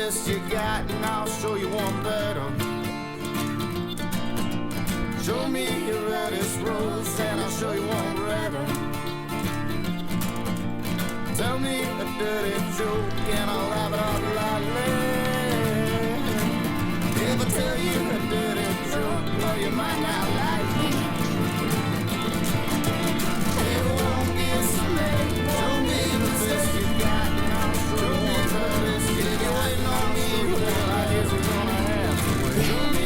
best you got, and I'll show you one better. Show me your reddest rose, and I'll show you one redder. Tell me a dirty joke, and I'll laugh it out loudly. If I tell you a dirty joke, well, you might not like me. Everyone gets some egg. Show me the best you got, and I'll show you one better. If you're waiting on me, well, I guess we're gonna have to wait. Show me.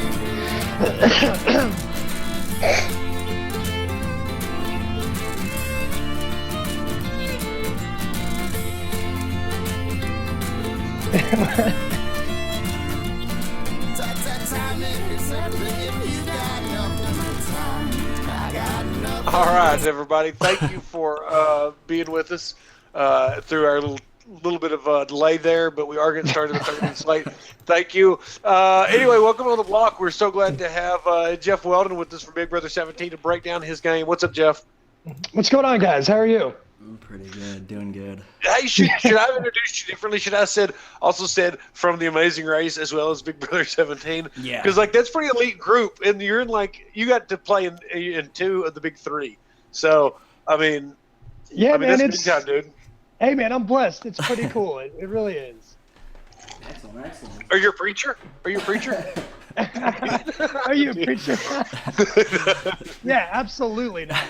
All right, everybody. Thank you for being with us through our little bit of a delay there, but we are getting started 30 minutes late. Thank you. Anyway, welcome on the block. We're so glad to have Jeff Weldon with us from Big Brother 17 to break down his game. What's up, Jeff? What's going on, guys? How are you? I'm pretty good, doing good. Hey, should I have introduced you differently? Should I have also said from the Amazing Race as well as Big Brother 17? Yeah. Because that's pretty elite group, and you're in you got to play in two of the big three. So I mean, man, that's it's big time, dude. Hey, man, I'm blessed. It's pretty cool. It really is. Excellent. Are you a preacher? Are you a preacher? Are you a preacher? Yeah, absolutely not.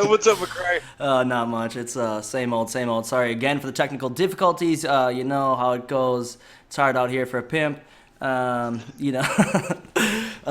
What's up, McCrae? Not much. It's same old. Sorry again for the technical difficulties. You know how it goes. It's hard out here for a pimp. I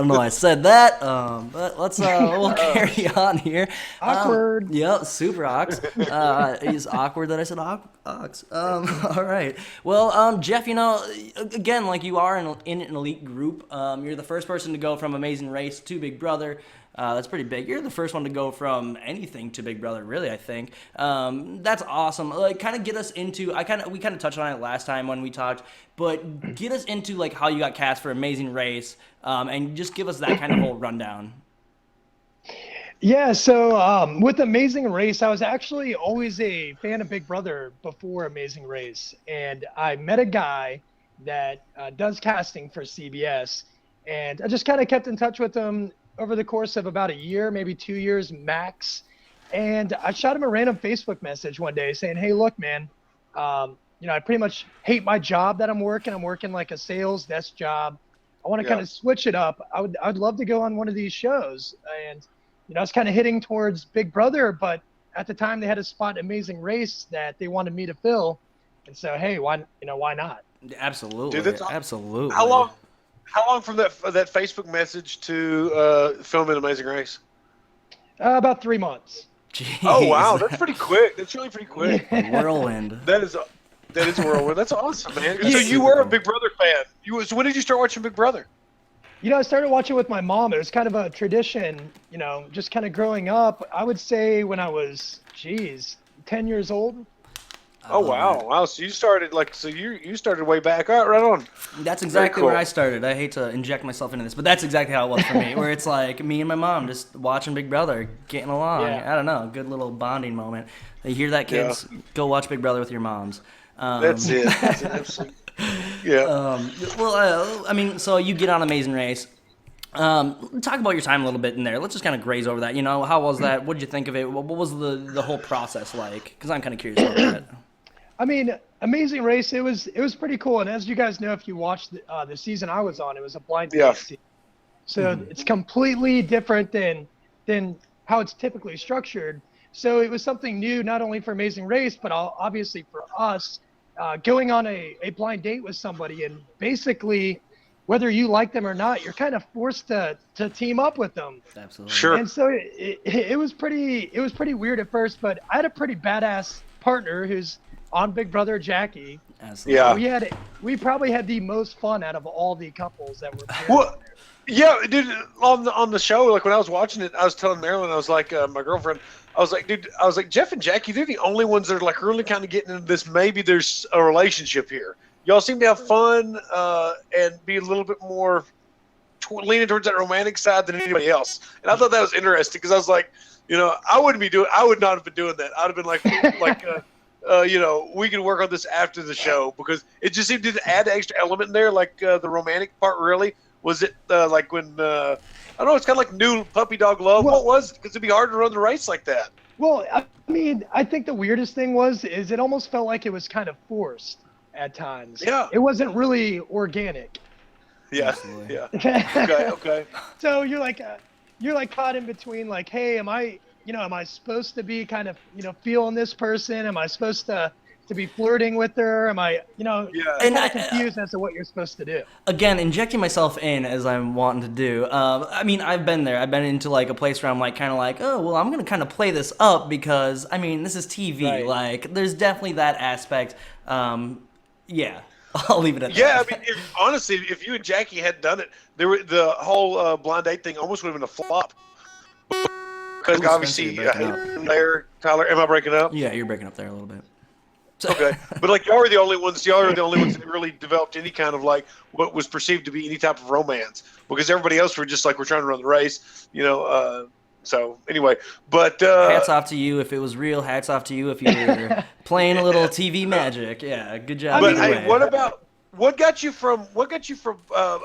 don't know why I said that, but we'll carry on here. Awkward. Yep, super ox. It's awkward that I said ox. All right. Well, Jeff, again, like you are in an elite group. You're the first person to go from Amazing Race to Big Brother. That's pretty big. You're the first one to go from anything to Big Brother, really, I think. That's awesome. Like, kind of get us into, we kind of touched on it last time when we talked, but get us into, like, how you got cast for Amazing Race, and just give us that kind of whole rundown. Yeah, so with Amazing Race, I was actually always a fan of Big Brother before Amazing Race, and I met a guy that does casting for CBS, and I just kind of kept in touch with him over the course of about a year, maybe 2 years max. And I shot him a random Facebook message one day saying, hey, look, man, I pretty much hate my job that I'm working. I'm working like a sales desk job. I want to kind of switch it up. I'd love to go on one of these shows. And, I was kind of hitting towards Big Brother, but at the time they had a spot Amazing Race that they wanted me to fill. And so, hey, why not? Absolutely. Dude, absolutely. How long from that Facebook message to filming Amazing Race? About 3 months. Jeez. Oh, wow. That's pretty quick. That's really pretty quick. Whirlwind. That is a whirlwind. That's awesome, man. So you were a Big Brother fan. So when did you start watching Big Brother? I started watching with my mom. It was kind of a tradition, just kind of growing up. I would say when I was, 10 years old. Oh, wow. So you started you started way back. All right, right on. That's exactly where I started. I hate to inject myself into this, but that's exactly how it was for me, where it's like me and my mom just watching Big Brother, getting along. Yeah. I don't know, good little bonding moment. You hear that, kids? Yeah. Go watch Big Brother with your moms. That's it. Yeah. So you get on Amazing Race. Talk about your time a little bit in there. Let's just kind of graze over that. How was that? What did you think of it? What was the whole process like? Because I'm kind of curious about that. I mean, Amazing Race, it was pretty cool. And as you guys know, if you watched the season I was on, it was a blind date season. So it's completely different than how it's typically structured. So it was something new, not only for Amazing Race, but obviously for us, going on a blind date with somebody. And basically, whether you like them or not, you're kind of forced to team up with them. Absolutely. Sure. And so it was pretty weird at first, but I had a pretty badass partner who's on Big Brother, Jackie. Absolutely. Yeah. We probably had the most fun out of all the couples that were there. Well, yeah, dude, on the show, like when I was watching it, I was telling Marilyn, I was like, my girlfriend, I was like, Jeff and Jackie, they're the only ones that are like really kind of getting into this. Maybe there's a relationship here. Y'all seem to have fun and be a little bit more leaning towards that romantic side than anybody else. And I thought that was interesting because I was like, I would not have been doing that. I'd have been like we can work on this after the show because it just seemed to add an extra element in there, like the romantic part. Really, was it like when I don't know? It's kind of like new puppy dog love. Well- What was it? Because it'd be hard to run the race like that. Well, I mean, I think the weirdest thing is it almost felt like it was kind of forced at times. Yeah. It wasn't really organic. Yeah, Absolutely. yeah. Okay. So you're like caught in between, like, hey, am I supposed to be kind of, feeling this person? Am I supposed to be flirting with her? Am I, Yeah. kind of confused as to what you're supposed to do? Again, injecting myself in as I'm wanting to do. I mean, I've been there. I've been into like a place where I'm like kind of like, oh, well, I'm gonna kind of play this up because I mean, this is TV. Right. Like, there's definitely that aspect. Yeah, I'll leave it at Yeah, that. I mean, honestly, if you and Jackie had done it, the whole blind date thing almost would have been a flop. Because Ooh, obviously, Spencer, you're breaking there, Tyler, am I breaking up? Yeah, you're breaking up there a little bit. So, Okay, but like y'all are the only ones. Y'all are the only ones that really developed any kind of like what was perceived to be any type of romance, because everybody else were just like we're trying to run the race, So anyway, but hats off to you if it was real. Hats off to you if you were playing a little TV magic. Yeah, good job. But either hey, way. what got you from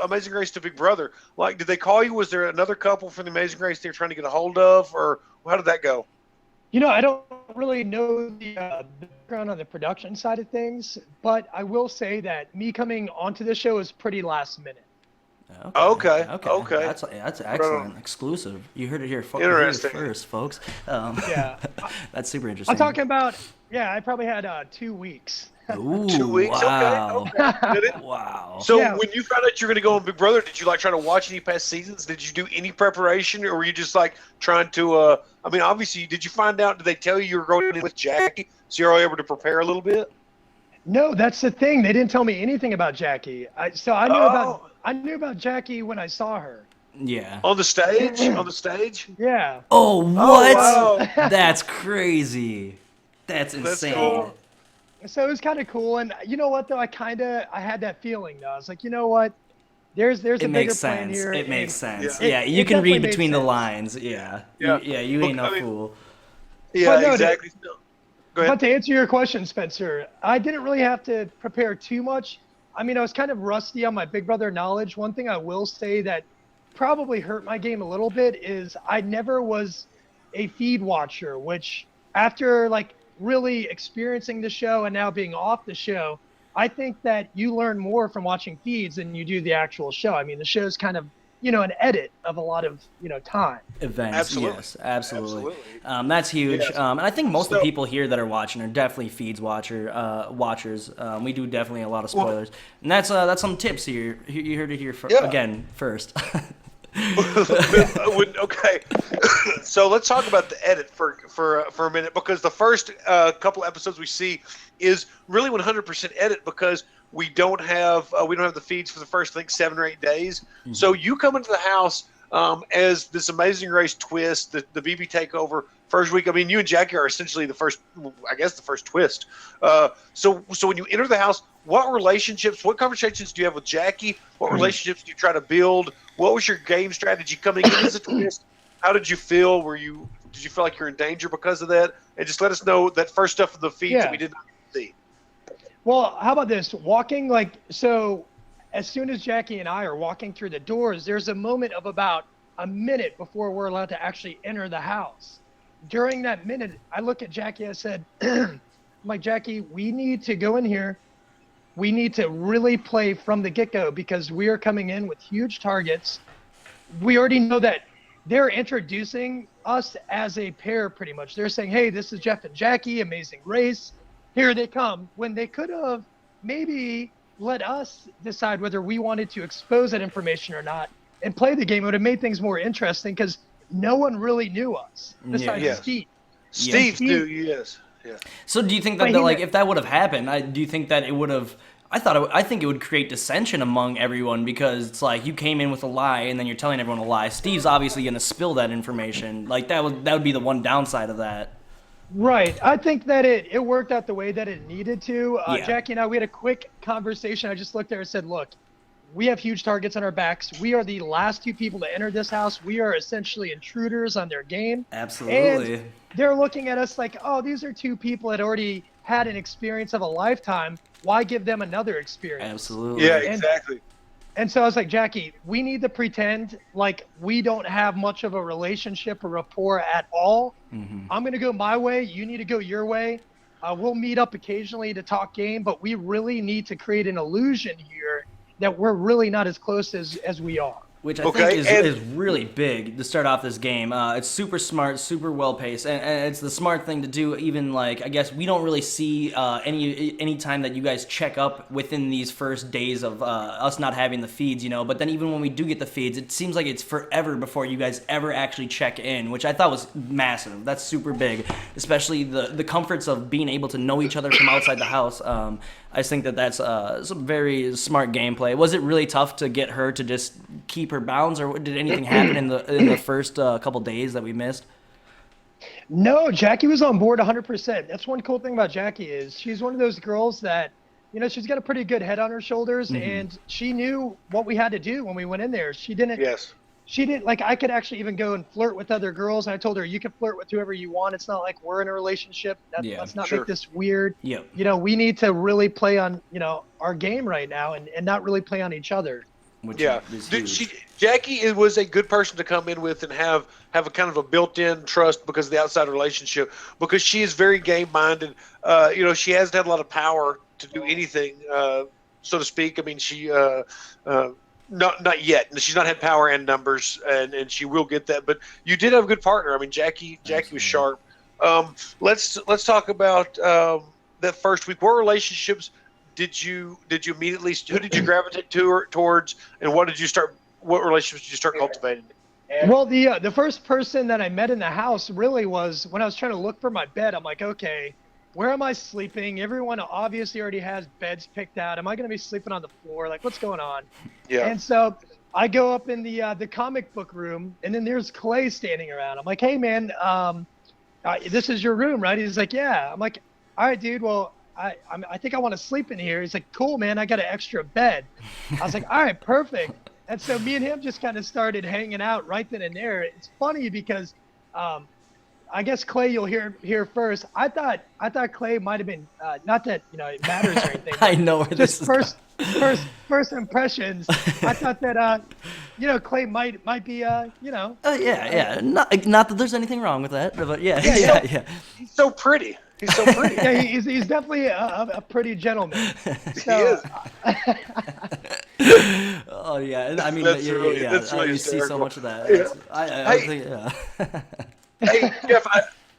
Amazing Race to Big Brother? Like, did they call you? Was there another couple from the Amazing Race they were trying to get a hold of, or how did that go? I don't really know the background on the production side of things, but I will say that me coming onto the show is pretty last minute. Okay. That's excellent. Exclusive. You heard it here, Interesting. first, folks. Yeah. That's super interesting. I'm talking about, I probably had 2 weeks. Ooh, 2 weeks. wow. Okay. Did it? Wow. So Yeah. when you found out you were going to go on Big Brother, did you like try to watch any past seasons? Did you do any preparation, or were you just like trying to? I mean, obviously, did you find out? Did they tell you were going in with Jackie, so you're all able to prepare a little bit? No, that's the thing. They didn't tell me anything about Jackie. I knew about Jackie when I saw her. Yeah. On the stage? On the stage? Yeah. Oh, what? wow. That's crazy. That's insane. cool. So it was kind of cool. And you know what, though? I had that feeling, though. I was like, you know what? There's a It bigger makes plan sense. here. It makes and- sense. Yeah. Yeah, you It can read definitely made between the sense. lines. Yeah. Yeah. You ain't Look, no I mean- fool. Yeah, But no, exactly. Go ahead. But to answer your question, Spencer, I didn't really have to prepare too much. I mean, I was kind of rusty on my Big Brother knowledge. One thing I will say that probably hurt my game a little bit is I never was a feed watcher, which after like really experiencing the show and now being off the show, I think that you learn more from watching feeds than you do the actual show. I mean, the show's kind of, an edit of a lot time. Events. Absolutely. Yes, absolutely. Absolutely. That's huge. Yes. And I think most of So- the people here that are watching are definitely feeds watchers. We do definitely a lot of spoilers, and that's some tips here. You heard it here Yeah. again first. Okay, so let's talk about the edit for a minute, because the first couple episodes we see is really 100% edit, because we don't have the feeds for the first, I think, 7 or 8 days. Mm-hmm. So So you come into the house as this Amazing Race twist, the BB takeover first week. I mean, you and Jackie are essentially the first twist. So when you enter the house, what conversations do you have with Jackie? What relationships do you try to build? What was your game strategy coming in as a twist? How did you feel? Did you feel like you're in danger because of that? And just let us know that first stuff in the feeds that we did not see. Well, how about this? So as soon as Jackie and I are walking through the doors, there's a moment of about a minute before we're allowed to actually enter the house. During that minute, I look at Jackie, I said, I'm like, Jackie, we need to go in here. We need to really play from the get-go, because we are coming in with huge targets. We already know that they're introducing us as a pair pretty much. They're saying, hey, this is Jeff and Jackie, Amazing Race. Here they come. When they could have maybe let us decide whether we wanted to expose that information or not and play the game. It would have made things more interesting, because no one really knew us besides Yeah. Steve. Steve knew, yes. Yeah. So do you think But that, he like, ma- if that would have happened, do you think that it would have? I think it would create dissension among everyone, because it's like you came in with a lie and then you're telling everyone a lie. Steve's obviously going to spill that information. Like that would be the one downside of that. Right. I think that it worked out the way that it needed to. Yeah. Jackie and I, we had a quick conversation. I just looked there and said, look, we have huge targets on our backs. We are the last 2 people to enter this house. We are essentially intruders on their game. Absolutely. they're looking at us like, oh, these are two people that already had an experience of a lifetime. Why give them another experience? Absolutely. Yeah, And exactly. And so I was like, Jackie, we need to pretend like we don't have much of a relationship or rapport at all. I'm going to go my way. You need to go your way. We'll meet up occasionally to talk game, but we really need to create an illusion here that we're really not as close as we are. Which I Okay, think is really big to start off this game. It's super smart, super well paced, and it's the smart thing to do. Even like I guess we don't really see any time that you guys check up within these first days of us not having the feeds, you know. But then even when we do get the feeds, it seems like it's forever before you guys ever actually check in, which I thought was massive. That's super big, especially the comforts of being able to know each other from outside the house. I just think that's some very smart gameplay. Was it really tough to get her to just keep her bounds, or did anything happen in the first couple days that we missed? No, Jackie was on board 100%. That's one cool thing about Jackie is she's one of those girls that, you know, she's got a pretty good head on her shoulders, and she knew what we had to do when we went in there. She didn't like, I could actually even go and flirt with other girls. And I told her, you can flirt with whoever you want. It's not like we're in a relationship. Let's not make this weird. Yep. You know, we need to really play on, you know, our game right now and not really play on each other. Which is Dude, huge. Jackie was a good person to come in with and have a kind of a built-in trust because of the outside relationship, because she is very game-minded. You know, she hasn't had a lot of power to do anything, so to speak. I mean, she not yet. She's not had power and numbers, and she will get that. But you did have a good partner. I mean, Jackie was sharp. Let's talk about that first week. What relationships did you immediately? Who did you gravitate towards, and what relationships did you start cultivating? Well, the first person that I met in the house really was when I was trying to look for my bed. I'm like, okay, where am I sleeping? Everyone obviously already has beds picked out. Am I going to be sleeping on the floor? Like, what's going on? Yeah. And so I go up in the comic book room, and then there's Clay standing around. I'm like, hey, man, this is your room, right? He's like, yeah. I'm like, all right, dude, well, I think I want to sleep in here. He's like, cool, man, I got an extra bed. I was like, all right, perfect. And so me and him just kind of started hanging out right then and there. It's funny because I guess Clay you'll hear first. I thought Clay might have been not that, you know, it matters or anything. I know where this is first impressions. I thought that you know, Clay might be you know. Yeah. Not that there's anything wrong with that, but yeah. He's so pretty. He's so pretty. Yeah, he's definitely a pretty gentleman. So, He is. Oh yeah, I mean, That's yeah, really- yeah. that's really You see so hysterical. much of that. Yeah. I Hey. think, yeah. Hey,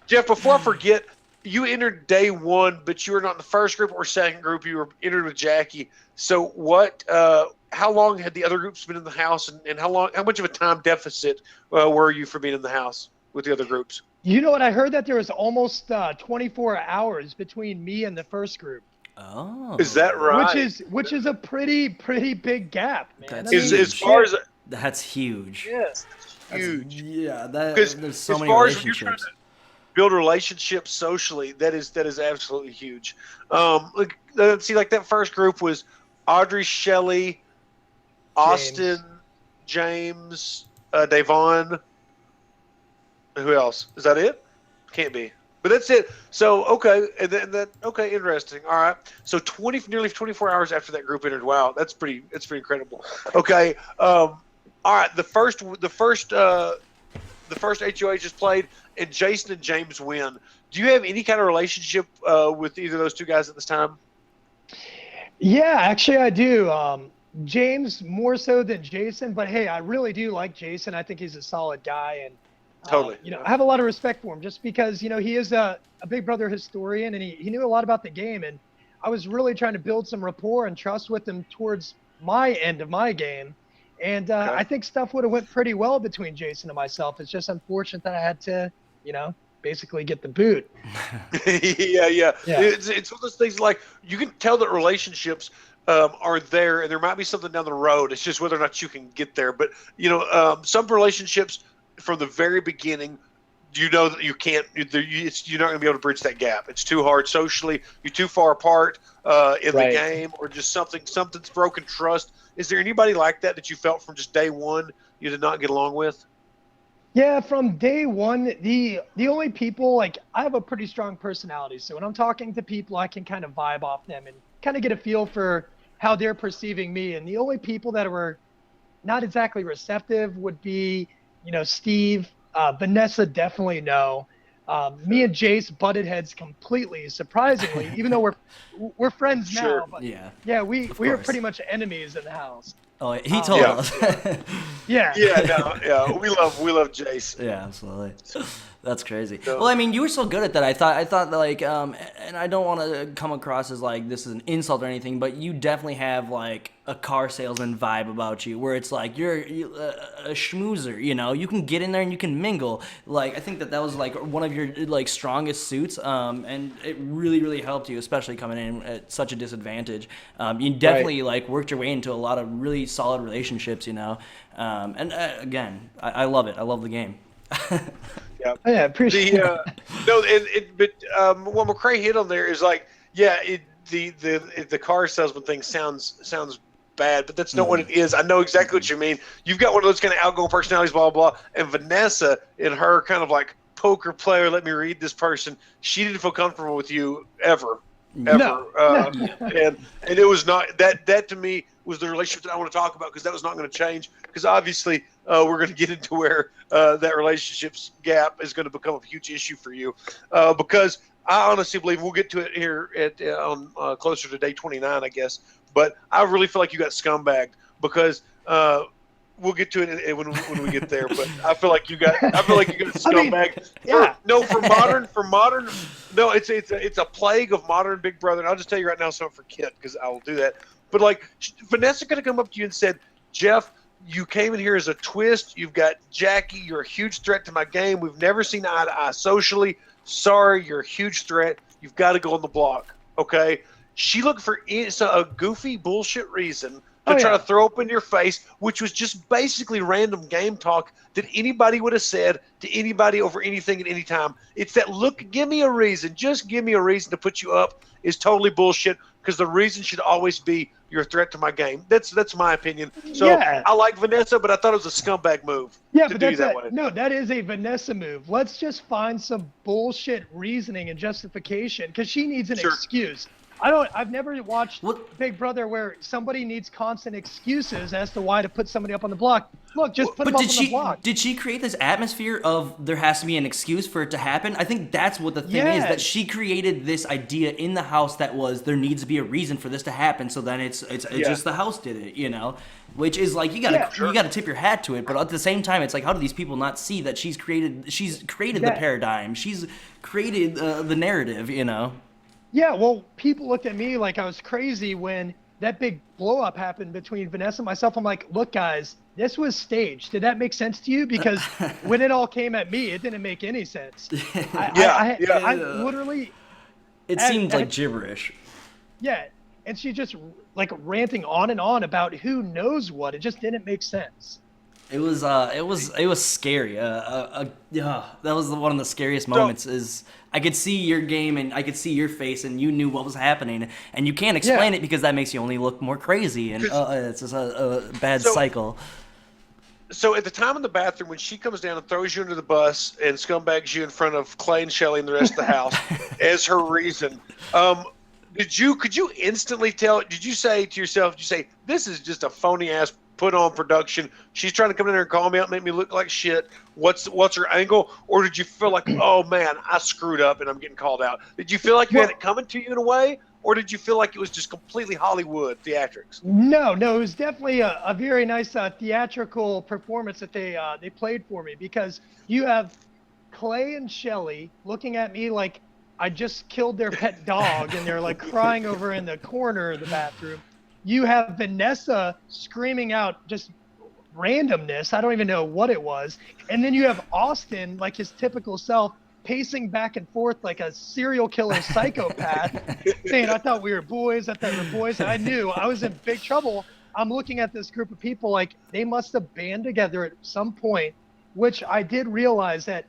Jeff, before I forget, you entered day one, but you were not in the first group or second group. You were entered with Jackie. So what? How long had the other groups been in the house, and how much of a time deficit were you for being in the house with the other groups? you know what? I heard that there was almost 24 hours between me and the first group. Oh. Is that right? Which is a pretty big gap, man. That's I mean, As far as That's huge. yes, That's- huge. Yeah, Because there's so as many far as when you're trying relationships. to build relationships socially, that is absolutely huge. Look, let's see, like that first group was Audrey, Shelley, Austin, James, Davon. Who else? Is that it? Can't be. But that's it. So okay, and then okay, interesting. All right. So nearly 24 hours after that group entered. Wow, that's pretty incredible. Okay. All right. The first HOH is played, and Jason and James win. Do you have any kind of relationship with either of those two guys at this time? Yeah, actually I do. James more so than Jason, but hey, I really do like Jason. I think he's a solid guy, and Totally. you know, I have a lot of respect for him just because, you know, he is a Big Brother historian, and he knew a lot about the game, and I was really trying to build some rapport and trust with him towards my end of my game. And I think stuff would have went pretty well between Jason and myself. It's just unfortunate that I had to, you know, basically get the boot. yeah. It's one of those things, like, you can tell that relationships are there, and there might be something down the road. It's just whether or not you can get there. But, you know, some relationships from the very beginning, you know that you can't, you're not going to be able to bridge that gap. It's too hard socially. You're too far apart in the game, or just something's broken trust. Is there anybody like that you felt from just day one you did not get along with? Yeah, from day one, the only people, like, I have a pretty strong personality, so when I'm talking to people, I can kind of vibe off them and kind of get a feel for how they're perceiving me. And the only people that were not exactly receptive would be, Steve, Vanessa, definitely no. Me and Jace butted heads completely, surprisingly, even though we're friends Sure. now. But Yeah. yeah, we Of were course. pretty much enemies in the house. Oh, he told Yeah. us. Yeah. Yeah, no, yeah, we love Jace. Yeah, absolutely. That's crazy. No. Well, I mean, you were so good at that. I thought that, like, and I don't want to come across as like this is an insult or anything, but you definitely have like a car salesman vibe about you, where it's like you're a schmoozer. You can get in there and you can mingle. Like, I think that was like one of your like strongest suits, and it really really helped you, especially coming in at such a disadvantage. You definitely like worked your way into a lot of really solid relationships. And again, I love it. I love the game. Yeah. Oh, yeah, appreciate it. But what McCrae hit on there is like, yeah, the car salesman thing sounds bad, but that's not what it is. I know exactly what you mean. You've got one of those kind of outgoing personalities, blah blah blah. And Vanessa, in her kind of like poker player, let me read this person. She didn't feel comfortable with you ever. No. And it was not that to me was the relationship that I want to talk about, because that was not going to change, because obviously we're going to get into where that relationship's gap is going to become a huge issue for you, because I honestly believe we'll get to it here on closer to day 29, I guess, but I really feel like you got scumbagged, because we'll get to it when we get there. But I feel like you got scumbag. Yeah. For modern. No, it's a plague of modern Big Brother. And I'll just tell you right now, so I don't forget, because I will do that. But like, Vanessa could have come up to you and said, Jeff, you came in here as a twist. You've got Jackie. You're a huge threat to my game. We've never seen eye to eye socially. Sorry, you're a huge threat. You've got to go on the block. Okay. She looked for a goofy bullshit reason to try to throw up in your face, which was just basically random game talk that anybody would have said to anybody over anything at any time. It's that, look, give me a reason. Just give me a reason to put you up is totally bullshit, because the reason should always be you're a threat to my game. That's my opinion. So Yeah. I like Vanessa, but I thought it was a scumbag move. Yeah, to but do that's that way. no, that is a Vanessa move. Let's just find some bullshit reasoning and justification, because she needs an Sure. excuse. I've never watched Big Brother where somebody needs constant excuses as to why to put somebody up on the block. Look, just put them up on the block. Did she create this atmosphere of there has to be an excuse for it to happen? I think that's what the thing is, that Yes. she created this idea in the house that was there needs to be a reason for this to happen. So then it's just the house did it, which is like you gotta tip your hat to it. But at the same time, it's like, how do these people not see that she's created the paradigm? She's created the narrative, Yeah, well, people looked at me like I was crazy when that big blow up happened between Vanessa and myself. I'm like, look, guys, this was staged. Did that make sense to you? Because when it all came at me, it didn't make any sense. I literally. It seemed like gibberish. Yeah, and she just like ranting on and on about who knows what. It just didn't make sense. It was scary. That was one of the scariest moments. Is I could see your game and I could see your face, and you knew what was happening, and you can't explain it because that makes you only look more crazy, and it's just a bad cycle. So at the time in the bathroom, when she comes down and throws you under the bus and scumbags you in front of Clay and Shelley and the rest of the house as her reason, could you instantly tell? Did you say to yourself? Did you say, this is just a phony ass put on production? She's trying to come in there and call me out, make me look like shit. What's her angle? Or did you feel like, oh man, I screwed up and I'm getting called out? Did you feel like you had it coming to you in a way? Or did you feel like it was just completely Hollywood theatrics? No, it was definitely a very nice theatrical performance that they played for me, because you have Clay and Shelley looking at me like I just killed their pet dog, and they're like crying over in the corner of the bathroom. You have Vanessa screaming out just randomness. I don't even know what it was. And then you have Austin, like his typical self, pacing back and forth like a serial killer psychopath, saying, I thought we were boys. I thought we were boys. And I knew I was in big trouble. I'm looking at this group of people like they must have band together at some point, which I did realize that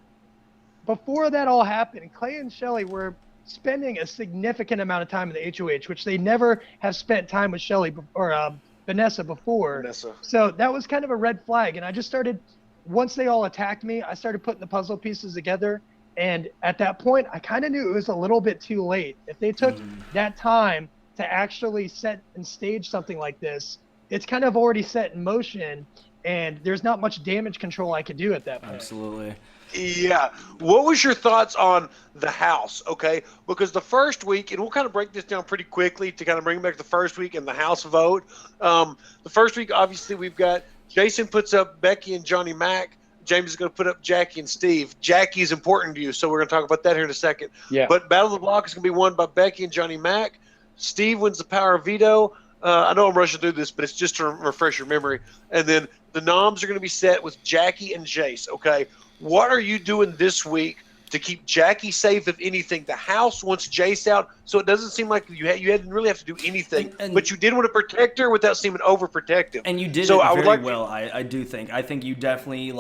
before that all happened, Clay and Shelley were spending a significant amount of time in the HOH, which they never have spent time with Shelley or Vanessa before. Vanessa. So that was kind of a red flag. And I just started once they all attacked me, I started putting the puzzle pieces together. And at that point, I kind of knew it was a little bit too late. If they took that time to actually set and stage something like this, it's kind of already set in motion, and there's not much damage control I could do at that point. Absolutely. Yeah. What was your thoughts on the house? Okay. Because the first week, and we'll kind of break this down pretty quickly to kind of bring back the first week and the house vote. The first week, obviously, we've got Jason puts up Becky and Johnny Mac. James is going to put up Jackie and Steve. Jackie is important to you, so we're going to talk about that here in a second. Yeah. But Battle of the Block is going to be won by Becky and Johnny Mac. Steve wins the power of veto. I know I'm rushing through this, but it's just to refresh your memory. And then the noms are going to be set with Jackie and Jace, okay? What are you doing this week to keep Jackie safe, if anything? The house wants Jace out, so it doesn't seem like you didn't really have to do anything, but you did want to protect her without seeming overprotective. And you did so it I would very like well, I do think. I think you definitely,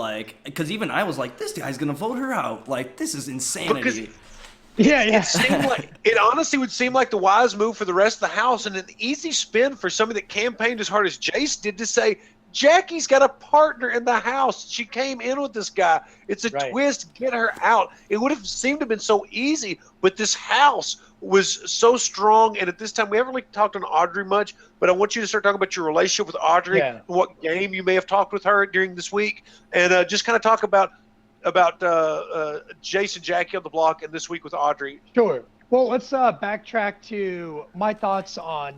because even I was like, this guy's going to vote her out. Like, this is insanity. It honestly would seem like the wise move for the rest of the house, and an easy spin for somebody that campaigned as hard as Jace did to say, Jackie's got a partner in the house. She came in with this guy. It's a twist. Get her out. It would have seemed to have been so easy, but this house was so strong. And at this time, we haven't really talked on Audrey much, but I want you to start talking about your relationship with Audrey, and what game you may have talked with her during this week, and just kind of talk about Jason, Jackie on the block, and this week with Audrey. Sure. Well, let's backtrack to my thoughts on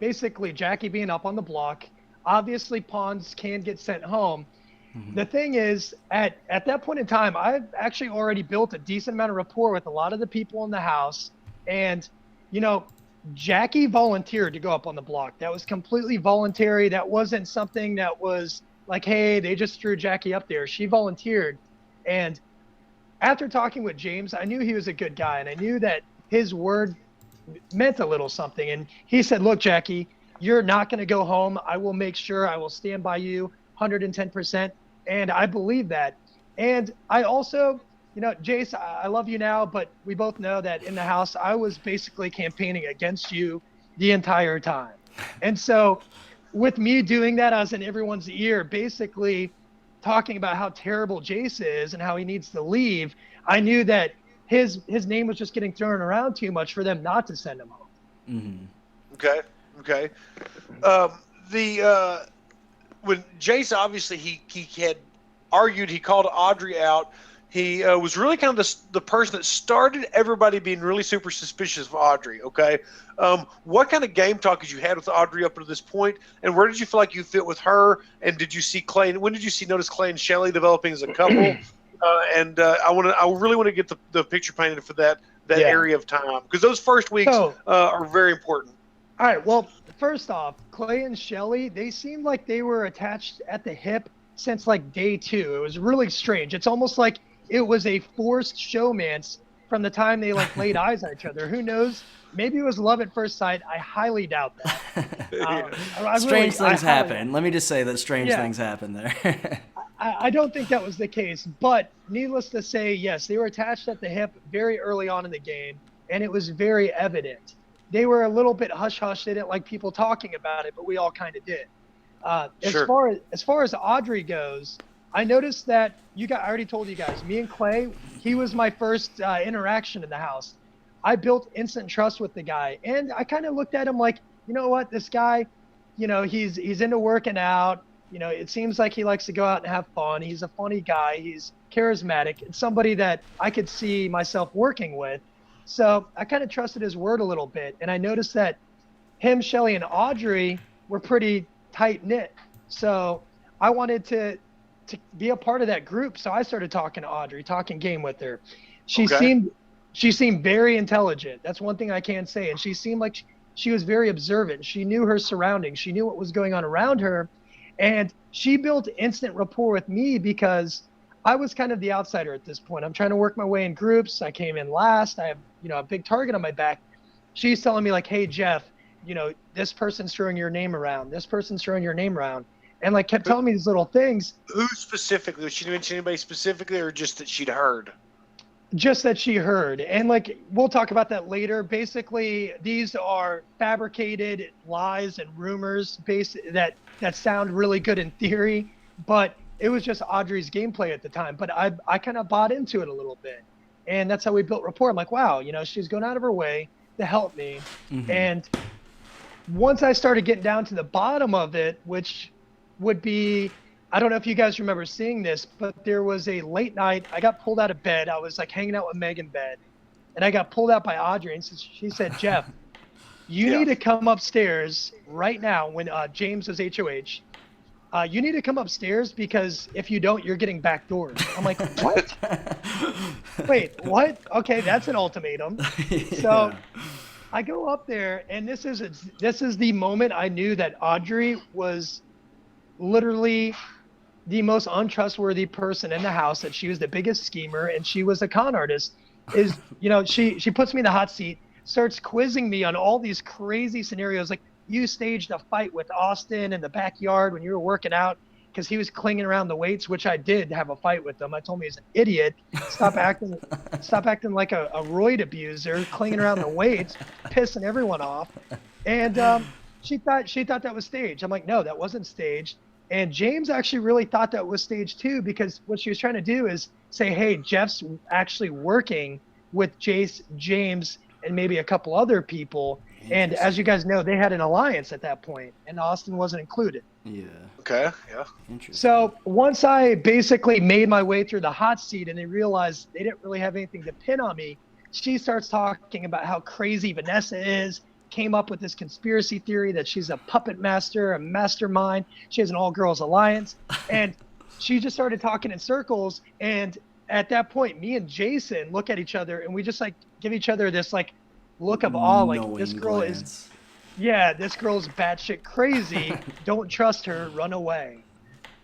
basically Jackie being up on the block. Obviously, pawns can get sent home. The thing is, at that point in time, I've actually already built a decent amount of rapport with a lot of the people in the house. And, Jackie volunteered to go up on the block. That was completely voluntary. That wasn't something that was like, hey, they just threw Jackie up there. She volunteered. And after talking with James, I knew he was a good guy, and I knew that his word meant a little something. And he said, look, Jackie, you're not going to go home. I will make sure I will stand by you 110%. And I believe that. And I also, Jace, I love you now, but we both know that in the house, I was basically campaigning against you the entire time. And so with me doing that, I was in everyone's ear, basically talking about how terrible Jace is and how he needs to leave. I knew that his name was just getting thrown around too much for them not to send him home. Okay. When Jace, obviously he had argued, he called Audrey out. He was really kind of the person that started everybody being really super suspicious of Audrey. Okay, what kind of game talk had you had with Audrey up to this point, and where did you feel like you fit with her? And did you see Clay? When did you notice Clay and Shelley developing as a couple? I really want to get the picture painted for that area of time, because those first weeks are very important. All right. Well, first off, Clay and Shelley, they seemed like they were attached at the hip since like day 2. It was really strange. It's almost like it was a forced showmance from the time they laid eyes on each other. Who knows? Maybe it was love at first sight. I highly doubt that. Strange things happen. Let me just say that strange things happen there. I don't think that was the case, but needless to say, yes, they were attached at the hip very early on in the game, and it was very evident. They were a little bit hush-hush. They didn't like people talking about it, but we all kind of did. As far as Audrey goes, I noticed that I already told you guys, me and Clay, he was my first interaction in the house. I built instant trust with the guy, and I kind of looked at him like, you know what, this guy, he's into working out. It seems like he likes to go out and have fun. He's a funny guy. He's charismatic. It's somebody that I could see myself working with. So I kind of trusted his word a little bit, and I noticed that him, Shelley, and Audrey were pretty tight-knit. So I wanted to be a part of that group, so I started talking to Audrey, talking game with her. She seemed very intelligent. That's one thing I can say. And she seemed like she was very observant. She knew her surroundings. She knew what was going on around her. And she built instant rapport with me because I was kind of the outsider at this point. I'm trying to work my way in groups. I came in last. I have, a big target on my back. She's telling me hey, Jeff, this person's throwing your name around. This person's throwing your name around. And kept telling me these little things. Who specifically? Was she mention anybody specifically, or just that she'd heard? Just that she heard. And we'll talk about that later. Basically, these are fabricated lies and rumors that sound really good in theory, but it was just Audrey's gameplay at the time, but I kind of bought into it a little bit. And that's how we built rapport. I'm like, wow, she's going out of her way to help me. Mm-hmm. And once I started getting down to the bottom of it, which would be, I don't know if you guys remember seeing this, but there was a late night. I got pulled out of bed. I was like hanging out with Meg in bed, and I got pulled out by Audrey. And she said, Jeff, you need to come upstairs right now when James was HOH. You need to come upstairs because if you don't, you're getting backdoored. I'm like, what? Wait, what? Okay, that's an ultimatum. So I go up there, and this is the moment I knew that Audrey was literally the most untrustworthy person in the house, that she was the biggest schemer and she was a con artist. She puts me in the hot seat, starts quizzing me on all these crazy scenarios, like, you staged a fight with Austin in the backyard when you were working out because he was clinging around the weights, which I did have a fight with him. I told him he's an idiot. Stop acting like a roid abuser, clinging around the weights, pissing everyone off. And she thought that was staged. I'm like, no, that wasn't staged. And James actually really thought that was staged too, because what she was trying to do is say, hey, Jeff's actually working with James and maybe a couple other people. And as you guys know, they had an alliance at that point, and Austin wasn't included. Yeah. Okay. Yeah. Interesting. So once I basically made my way through the hot seat and they realized they didn't really have anything to pin on me, she starts talking about how crazy Vanessa is, came up with this conspiracy theory that she's a puppet master, a mastermind. She has an all-girls alliance. And she just started talking in circles. And at that point, me and Jason look at each other, and we just like give each other this like look of awe, like, this girl is batshit crazy. Don't trust her. Run away.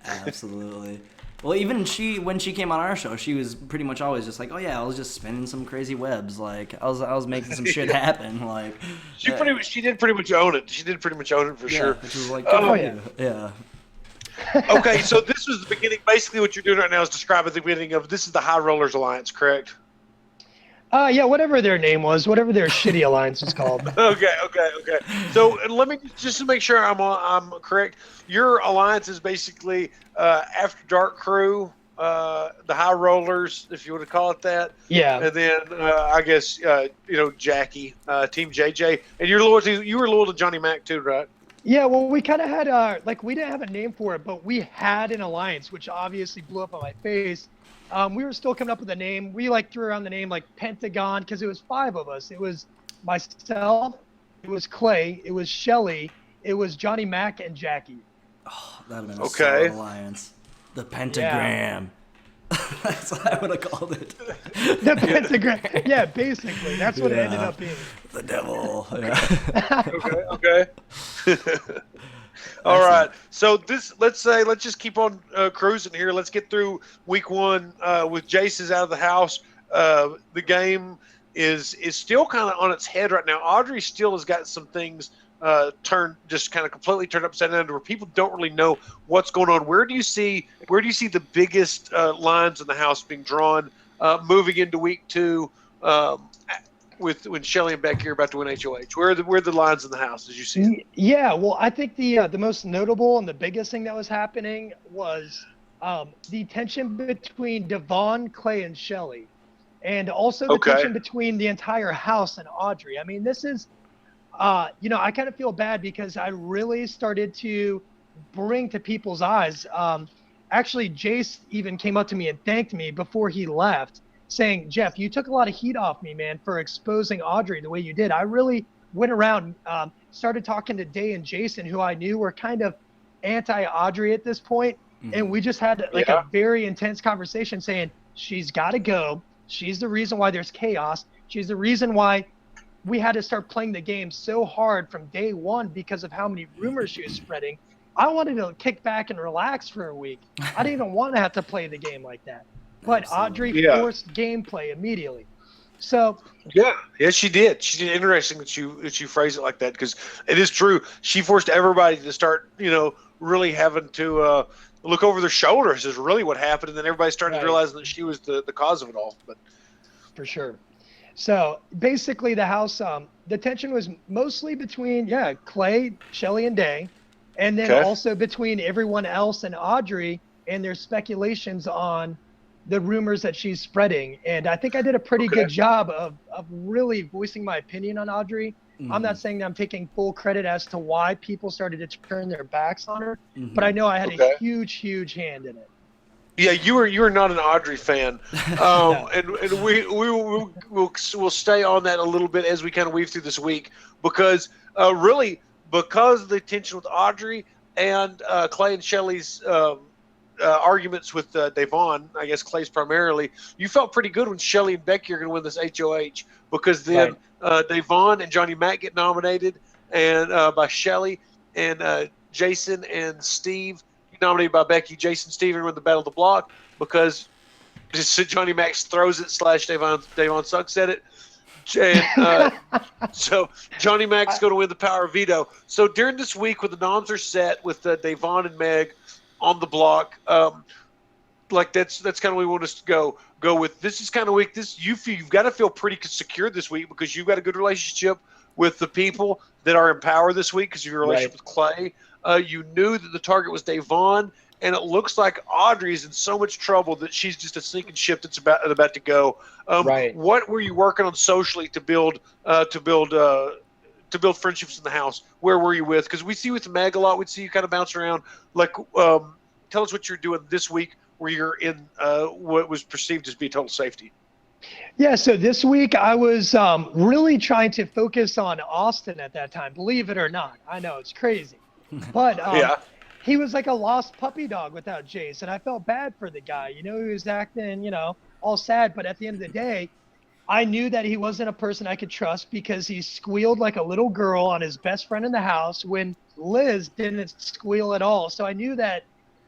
Absolutely. Well, even when she came on our show, she was pretty much always just like, oh yeah, I was just spinning some crazy webs. Like I was making some shit happen. Like she did pretty much own it. She did pretty much own it for sure. Which was like, yeah. Okay, so this was the beginning. Basically, what you're doing right now is describing the beginning of this is the High Rollers Alliance, correct? Yeah, whatever their name was, whatever their shitty alliance is called. Okay. So let me just to make sure I'm correct. Your alliance is basically After Dark Crew, the High Rollers, if you want to call it that. Yeah. And then I guess Jackie, Team JJ, and you were loyal to Johnny Mac too, right? Yeah, well, we kind of had we didn't have a name for it, but we had an alliance, which obviously blew up on my face. We were still coming up with a name. We threw around the name like Pentagon because it was 5 of us. It was myself, it was Clay, it was Shelly, it was Johnny Mac, and Jackie. Oh, that would have been a solid alliance. The Pentagram. Yeah. That's what I would have called it. The Pentagram. Yeah, basically. That's what it ended up being. The devil. Yeah. Okay. All right. So let's just keep on cruising here. Let's get through week 1 with Jace's out of the house. The game is still kind of on its head right now. Audrey still has got some things completely turned upside down to where people don't really know what's going on. Where do you see the biggest lines in the house being drawn moving into week 2? When Shelly and Becky are about to win HOH, where are the lines in the house as you see it? Yeah, well, I think the most notable and the biggest thing that was happening was the tension between Devon, Clay, and Shelly, and also the tension between the entire house and Audrey. I mean, this is, I kind of feel bad because I really started to bring to people's eyes. Actually, Jace even came up to me and thanked me before he left, saying, Jeff, you took a lot of heat off me, man, for exposing Audrey the way you did. I really went around, started talking to Day and Jason, who I knew were kind of anti-Audrey at this point. Mm-hmm. And we just had a very intense conversation saying, she's got to go. She's the reason why there's chaos. She's the reason why we had to start playing the game so hard from day 1 because of how many rumors she was spreading. I wanted to kick back and relax for a week. I didn't even want to have to play the game like that. But Audrey forced gameplay immediately. So yeah, she did. She did. Interesting that you phrase it like that, because it is true. She forced everybody to start, really having to look over their shoulders is really what happened, and then everybody started realizing that she was the cause of it all. But for sure. So basically, the house, the tension was mostly between Clay, Shelly, and Day, and then also between everyone else and Audrey. and there's speculations on the rumors that she's spreading. And I think I did a pretty Okay. good job of really voicing my opinion on Audrey. I'm not saying that I'm taking full credit as to why people started to turn their backs on her, but I know I had Okay. a huge hand in it. Yeah, you were not an Audrey fan, and we'll stay on that a little bit as we kind of weave through this week, because really because of the tension with Audrey and Clay and Shelley's arguments with Devon, I guess Clay's primarily, you felt pretty good when Shelley and Becky are going to win this HOH, because then Devon and Johnny Mac get nominated and by Shelley, and Jason and Steve nominated by Becky. Jason Steven win the Battle of the Block because Johnny Max throws it / Devon sucks at it. And so Johnny Max going to win the Power of Veto. So during this week when the noms are set with Devon and Meg on the block, like that's kind of what we want us to go with. This is kind of week. You've got to feel pretty secure this week because you've got a good relationship with the people that are in power this week because of your relationship with Clay. You knew that the target was Devon, and it looks like Audrey's in so much trouble that she's just a sinking ship that's about to go. What were you working on socially to build friendships in the house? Where were you with? Because we see you with Meg a lot. We'd see you kind of bounce around. Like, tell us what you're doing this week where you're in what was perceived as be total safety. Yeah, so this week I was really trying to focus on Austin at that time, believe it or not. I know, it's crazy. But he was like a lost puppy dog without Jace, and I felt bad for the guy. You know, he was acting, all sad, but at the end of the day, I knew that he wasn't a person I could trust because he squealed like a little girl on his best friend in the house when Liz didn't squeal at all. So I knew that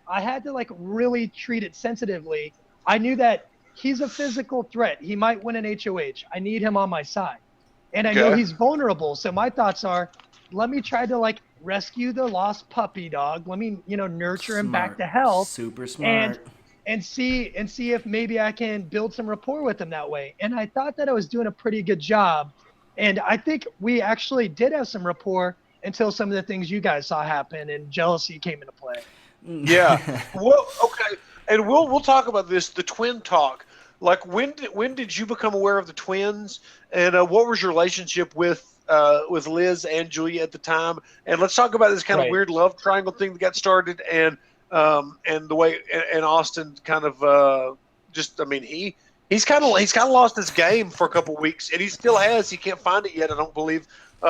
I had to like really treat it sensitively. I knew that he's a physical threat. He might win an HOH. I need him on my side. And I know he's vulnerable. So my thoughts are, let me try to like rescue the lost puppy dog. Let me, nurture him back to health. Super smart. And see if maybe I can build some rapport with him that way. And I thought that I was doing a pretty good job. And I think we actually did have some rapport until some of the things you guys saw happen and jealousy came into play. Yeah. Well, okay. And we'll talk about this, the twin talk. Like when did you become aware of the twins, and what was your relationship with Liz and Julia at the time? And let's talk about this kind of weird love triangle thing that got started, and the way and Austin kind of he's kind of lost his game for a couple of weeks, and he still has. He can't find it yet, I don't believe.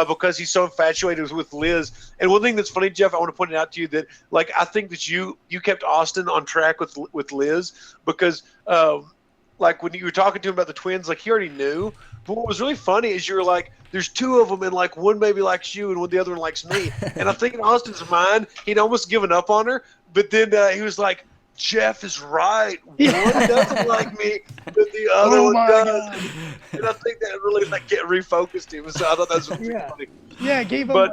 Because he's so infatuated with Liz. And one thing that's funny, Jeff, I want to point it out to you that, like, I think that you kept Austin on track with Liz because, like, when you were talking to him about the twins, like, he already knew. But what was really funny is you were like, there's two of them, and, like, one maybe likes you and the other one likes me. And I think in Austin's mind, he'd almost given up on her. But then he was like, Jeff is right. One doesn't like me, but the other one does. God. And I think that really refocused him. So I thought that was really funny. Yeah, gave him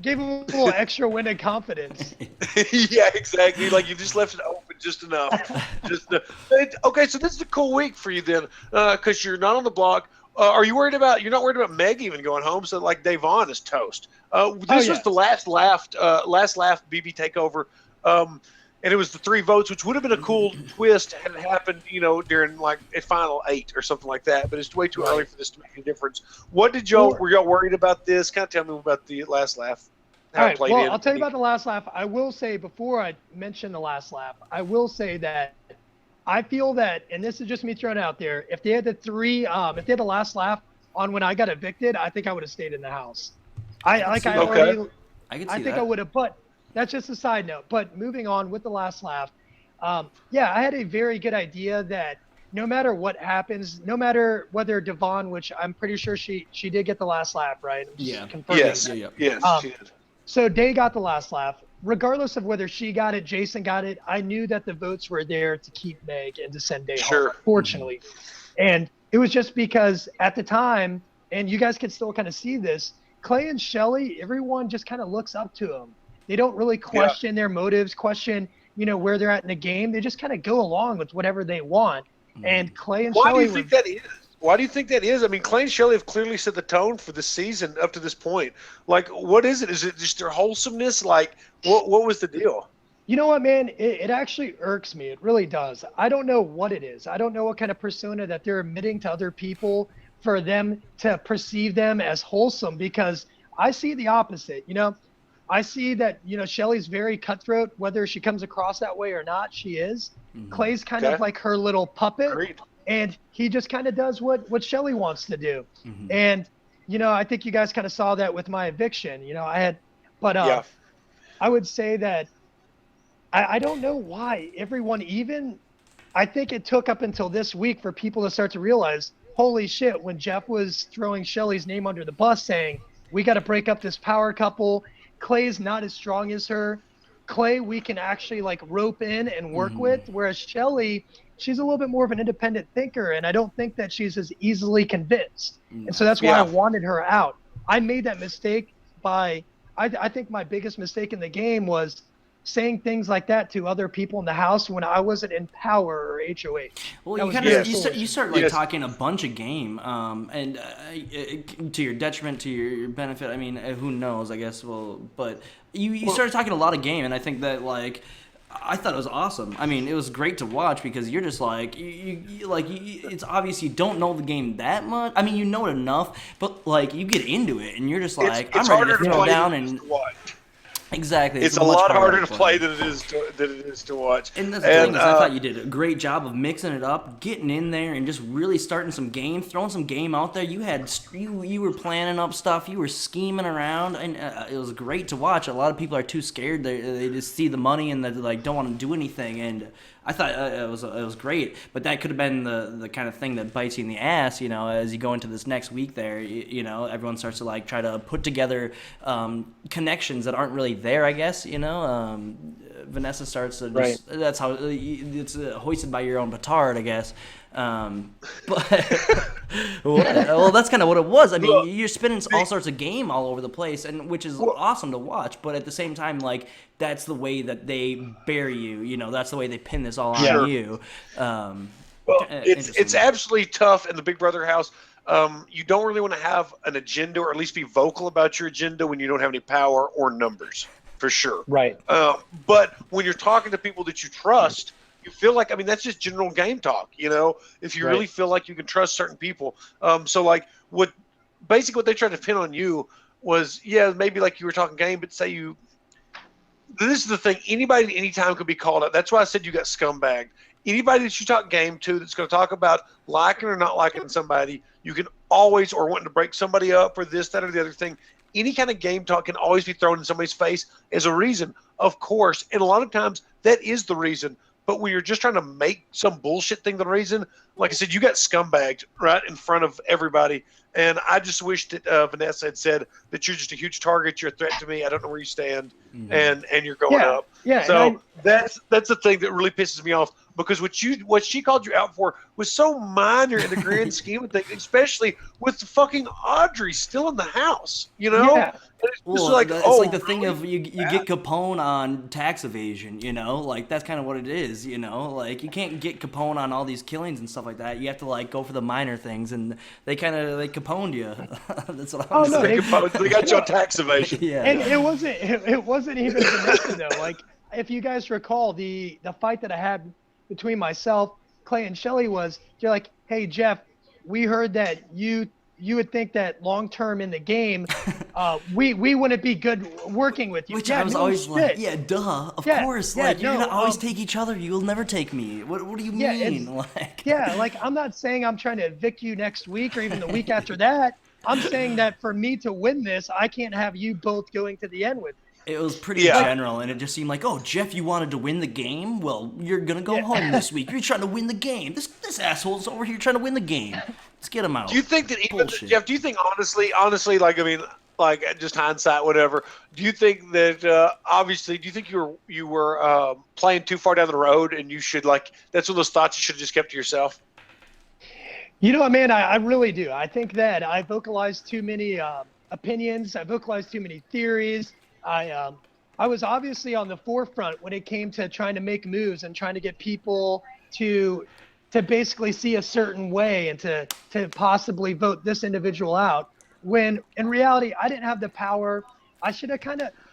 gave him a little extra wind of confidence. Yeah, exactly. Like you just left it open just enough. Okay, so this is a cool week for you then, because you're not on the block. Are you worried about? You're not worried about Meg even going home. So like Devon is toast. This was the last laugh BB takeover. And it was the 3 votes, which would have been a cool twist had it happened, during like a final 8 or something like that. But it's way too early for this to make a difference. What did were y'all worried about this? Kind of tell me about the last laugh. All right. Well, I'll tell you about the last laugh. I will say before I mention the last laugh, I will say that I feel that, and this is just me throwing it out there, if they had if they had the last laugh on when I got evicted, I think I would have stayed in the house. I think I would have, but. That's just a side note. But moving on with the last laugh, I had a very good idea that no matter what happens, no matter whether Devon, which I'm pretty sure she did get the last laugh, right? Yes, she did. So Day got the last laugh. Regardless of whether she got it, Jason got it, I knew that the votes were there to keep Meg and to send Day home, fortunately. And it was just because at the time, and you guys can still kind of see this, Clay and Shelley, everyone just kind of looks up to them. They don't really question their motives, question, where they're at in the game. They just kind of go along with whatever they want. And Clay and Shelley. Why do you think that is? Why do you think that is? I mean, Clay and Shelley have clearly set the tone for the season up to this point. Like, what is it? Is it just their wholesomeness? Like, what was the deal? You know what, man? It actually irks me. It really does. I don't know what it is. I don't know what kind of persona that they're emitting to other people for them to perceive them as wholesome, because I see the opposite. I see that, Shelly's very cutthroat, whether she comes across that way or not, she is. Clay's kind of Okay. like her little puppet, Agreed. and he just kind of does what Shelly wants to do. Mm-hmm. And, I think you guys kind of saw that with my eviction. But Yeah. I would say that I don't know why everyone, even I think it took up until this week for people to start to realize, holy shit, when Jeff was throwing Shelly's name under the bus saying, we got to break up this power couple. Clay's not as strong as her. Clay, we can actually like rope in and work with, whereas Shelly, she's a little bit more of an independent thinker, and I don't think that she's as easily convinced. And so that's why I wanted her out. I made that mistake I think my biggest mistake in the game was saying things like that to other people in the house when I wasn't in power or HOH. Well, you start like talking a bunch of game, and to your detriment, to your benefit. I mean, who knows? I guess. But you started talking a lot of game, and I think that like I thought it was awesome. I mean, it was great to watch because you're just like it's obvious you don't know the game that much. I mean, you know it enough, but like you get into it, and you're just like it's I'm ready harder to throw play down than it and is to watch. Exactly. It's a much lot harder to play play than it is to watch. And that's the thing is, I thought you did a great job of mixing it up, getting in there, and just really starting some game, throwing some game out there. You were planning up stuff, you were scheming around, and it was great to watch. A lot of people are too scared; they just see the money and they like don't want to do anything. And I thought it was great, but that could have been the kind of thing that bites you in the ass, as you go into this next week. There, everyone starts to like try to put together connections that aren't really there, I guess. Vanessa starts to just, that's how it's hoisted by your own petard, I guess. But well, that's kind of what it was. I mean, you're spinning all sorts of game all over the place, and which is awesome to watch. But at the same time, like that's the way that they bury you. That's the way they pin this all on you. It's absolutely tough in the Big Brother house. You don't really want to have an agenda, or at least be vocal about your agenda when you don't have any power or numbers, for sure. Right. But when you're talking to people that you trust, you feel like, that's just general game talk, if you really feel like you can trust certain people. So like what they tried to pin on you was, maybe like you were talking game, but this is the thing, anybody at any time could be called out. That's why I said you got scumbagged. Anybody that you talk game to that's going to talk about liking or not liking somebody, you can always, or wanting to break somebody up or this, that, or the other thing, any kind of game talk can always be thrown in somebody's face as a reason, of course. And a lot of times that is the reason. But when you're just trying to make some bullshit thing the reason, like I said, you got scumbagged right in front of everybody. And I just wish that Vanessa had said that you're just a huge target. You're a threat to me. I don't know where you stand, and you're going up. Yeah. So that's the thing that really pisses me off, because what she called you out for was so minor in the grand scheme of things, especially with fucking Audrey still in the house. Yeah. It's like the thing of you get Capone on tax evasion, like that's kind of what it is, like you can't get Capone on all these killings and stuff like that. You have to like go for the minor things, and they kind of Caponed you. That's what I'm saying. They got you on tax evasion. Yeah. And it wasn't even Vanessa though. Like if you guys recall the fight that I had between myself, Clay, and Shelly was, you're like, hey Jeff, we heard that you would think that long term in the game, we wouldn't be good working with you. Which I was always like, of course. Like you're gonna always take each other. You'll never take me. What do you mean? Like I'm not saying I'm trying to evict you next week or even the week after that. I'm saying that for me to win this, I can't have you both going to the end with me. It was pretty general, and it just seemed like, oh, Jeff, you wanted to win the game? Well, you're going to go home this week. You're trying to win the game. This asshole's over here trying to win the game. Let's get him out. Do you think that Jeff, do you think honestly, like just hindsight, whatever, do you think that, obviously, do you think you were playing too far down the road, and you should, that's one of those thoughts you should have just kept to yourself? You know what, man, I really do. I think that I vocalized too many opinions. I vocalized too many theories. I was obviously on the forefront when it came to trying to make moves and trying to get people to basically see a certain way and to possibly vote this individual out, when in reality I didn't have the power. I should have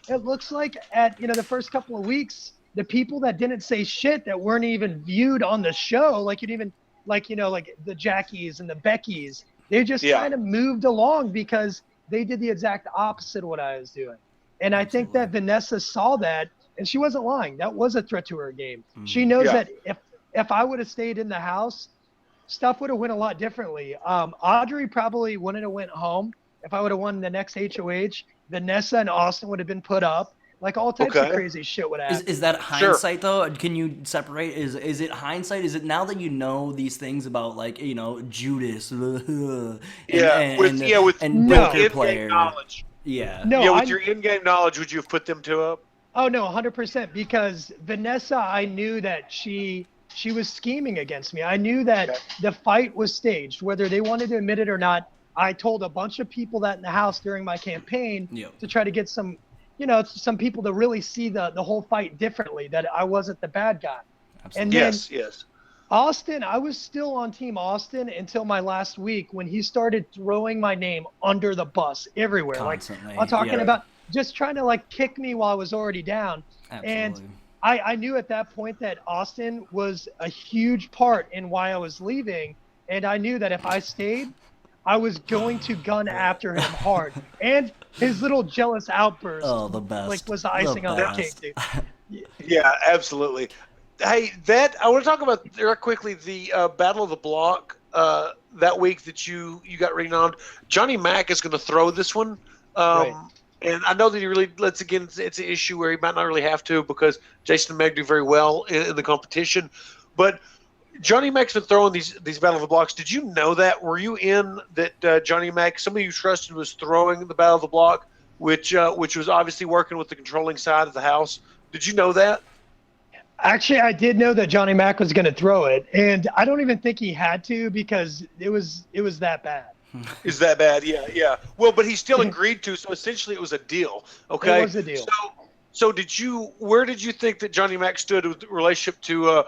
it looks like at the first couple of weeks the people that didn't say shit, that weren't even viewed on the show, like the Jackies and the Beckys, they just kind of moved along because they did the exact opposite of what I was doing. And I think that Vanessa saw that, and she wasn't lying. That was a threat to her game. She knows that if I would have stayed in the house, stuff would have went a lot differently. Audrey probably wouldn't have went home if I would have won the next HOH. Vanessa and Austin would have been put up. Like all types of crazy shit would happen. Is that hindsight though? Can you separate? Is it hindsight? Is it now that you know these things about like Judas? And poker player knowledge. Yeah. No, with your in-game knowledge, would you have put them two up? Oh no, 100%. Because Vanessa, I knew that she was scheming against me. I knew that the fight was staged, whether they wanted to admit it or not. I told a bunch of people that in the house during my campaign to try to get some people to really see the whole fight differently, that I wasn't the bad guy. Absolutely. And then Austin, I was still on Team Austin until my last week when he started throwing my name under the bus everywhere. Constantly. Like I'm talking about just trying to like kick me while I was already down. Absolutely. And I knew at that point that Austin was a huge part in why I was leaving. And I knew that if I stayed, I was going to gun after him hard. And his little jealous outburst the best. like was the icing on the cake, dude. Yeah, absolutely. Hey, I want to talk about very quickly the Battle of the Block that week that you got renamed. Johnny Mac is going to throw this one. And I know that he really it's an issue where he might not really have to because Jason and Meg do very well in the competition. But Johnny Mac's been throwing these Battle of the Blocks. Did you know that? Were you in that Johnny Mac, somebody you trusted, was throwing the Battle of the Block, which was obviously working with the controlling side of the house? Did you know that? Actually, I did know that Johnny Mac was going to throw it, and I don't even think he had to because it was that bad. Is that bad? Yeah. Well, but he still agreed to, so essentially it was a deal. Okay. It was a deal. So where did you think that Johnny Mac stood with relationship to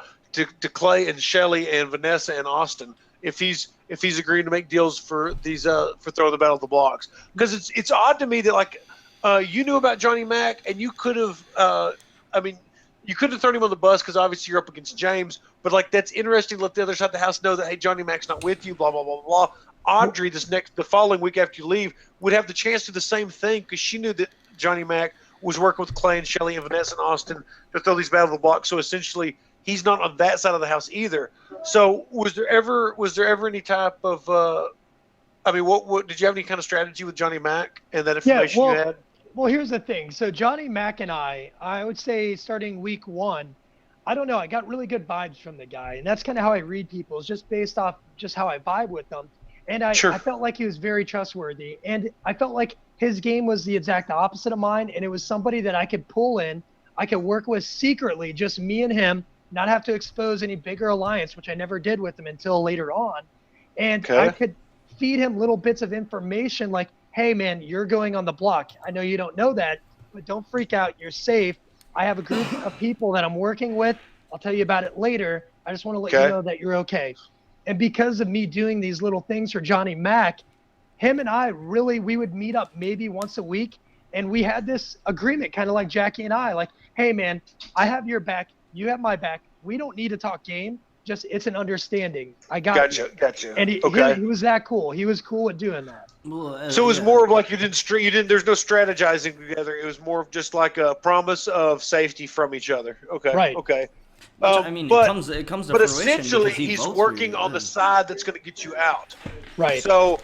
Clay and Shelley and Vanessa and Austin? If he's agreeing to make deals for these for throwing the Battle of the Blocks, because it's odd to me that like you knew about Johnny Mac and you could have you couldn't have thrown him on the bus because obviously you're up against James, but like that's interesting to let the other side of the house know that hey, Johnny Mac's not with you, blah blah blah blah. Audrey the following week after you leave would have the chance to do the same thing because she knew that Johnny Mac was working with Clay and Shelley and Vanessa and Austin to throw these Battle of the Blocks. So essentially he's not on that side of the house either. So was there ever any type of what did you have any kind of strategy with Johnny Mac and that information you had? Well, here's the thing. So Johnny Mac and I would say starting week 1, I don't know, I got really good vibes from the guy, and that's kind of how I read people, is just based off just how I vibe with them. And I felt like he was very trustworthy, and I felt like his game was the exact opposite of mine, and it was somebody that I could pull in, I could work with secretly, just me and him, not have to expose any bigger alliance, which I never did with him until later on. And I could feed him little bits of information like, hey, man, you're going on the block. I know you don't know that, but don't freak out. You're safe. I have a group of people that I'm working with. I'll tell you about it later. I just want to let you know that you're okay. And because of me doing these little things for Johnny Mac, him and I we would meet up maybe once a week, and we had this agreement, kind of like Jackie and I, like, hey, man, I have your back. You have my back. We don't need to talk game. Just it's an understanding. I got you. Gotcha. And he was that cool. He was cool at doing that. So it was more of like you didn't. There's no strategizing together. It was more of just like a promise of safety from each other. Okay. Right. Okay. It comes to but fruition essentially, because he's working on the side that's going to get you out. Right. So,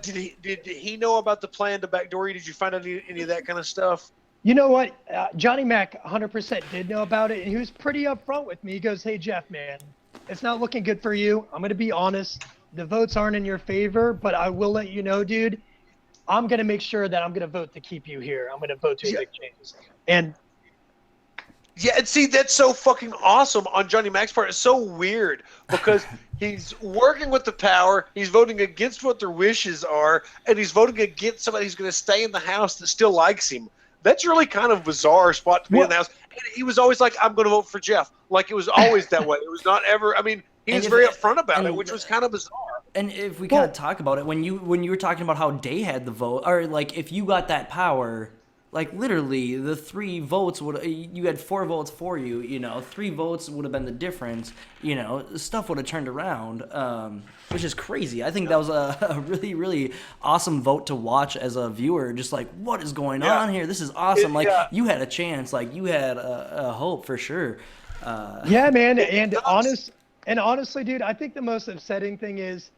did he know about the plan to backdoor you? Did you find out any of that kind of stuff? You know what? Johnny Mac 100% did know about it, and he was pretty upfront with me. He goes, hey, Jeff, man, it's not looking good for you. I'm going to be honest. The votes aren't in your favor, but I will let you know, dude, I'm going to make sure that I'm going to vote to keep you here. I'm going to vote to evict James. And see, that's so fucking awesome on Johnny Mac's part. It's so weird because he's working with the power, he's voting against what their wishes are, and he's voting against somebody who's going to stay in the house that still likes him. That's really kind of a bizarre spot to be in the house. And he was always like, I'm going to vote for Jeff. Like, it was always that way. It was not ever – I mean, he was very upfront about it, which was kind of bizarre. And if we kind of talk about it, when you were talking about how Day had the vote, or, like, if you got that power – like literally the 3 votes you had 4 votes for you, 3 votes would have been the difference, stuff would have turned around, which is crazy. I think that was a really, really awesome vote to watch as a viewer, just like, what is going on here? This is awesome. You had a chance, you had a hope for sure. Yeah, man. And honestly, dude, I think the most upsetting thing is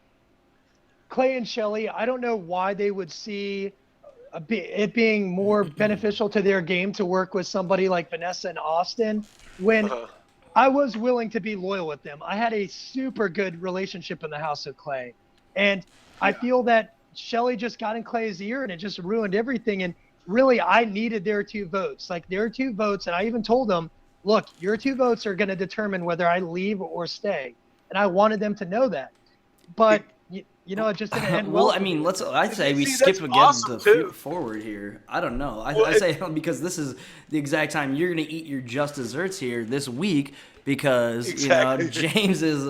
Clay and Shelly. I don't know why they would see it being more beneficial to their game to work with somebody like Vanessa and Austin when I was willing to be loyal with them. I had a super good relationship in the house of Clay. And I feel that Shelly just got in Clay's ear and it just ruined everything. And really, I needed their 2 votes. Their 2 votes. And I even told them, look, your 2 votes are going to determine whether I leave or stay. And I wanted them to know that. But it just didn't end well. Well, I mean, I'd say we skip again forward here. I don't know. I say because this is the exact time you're going to eat your just desserts here this week because, James is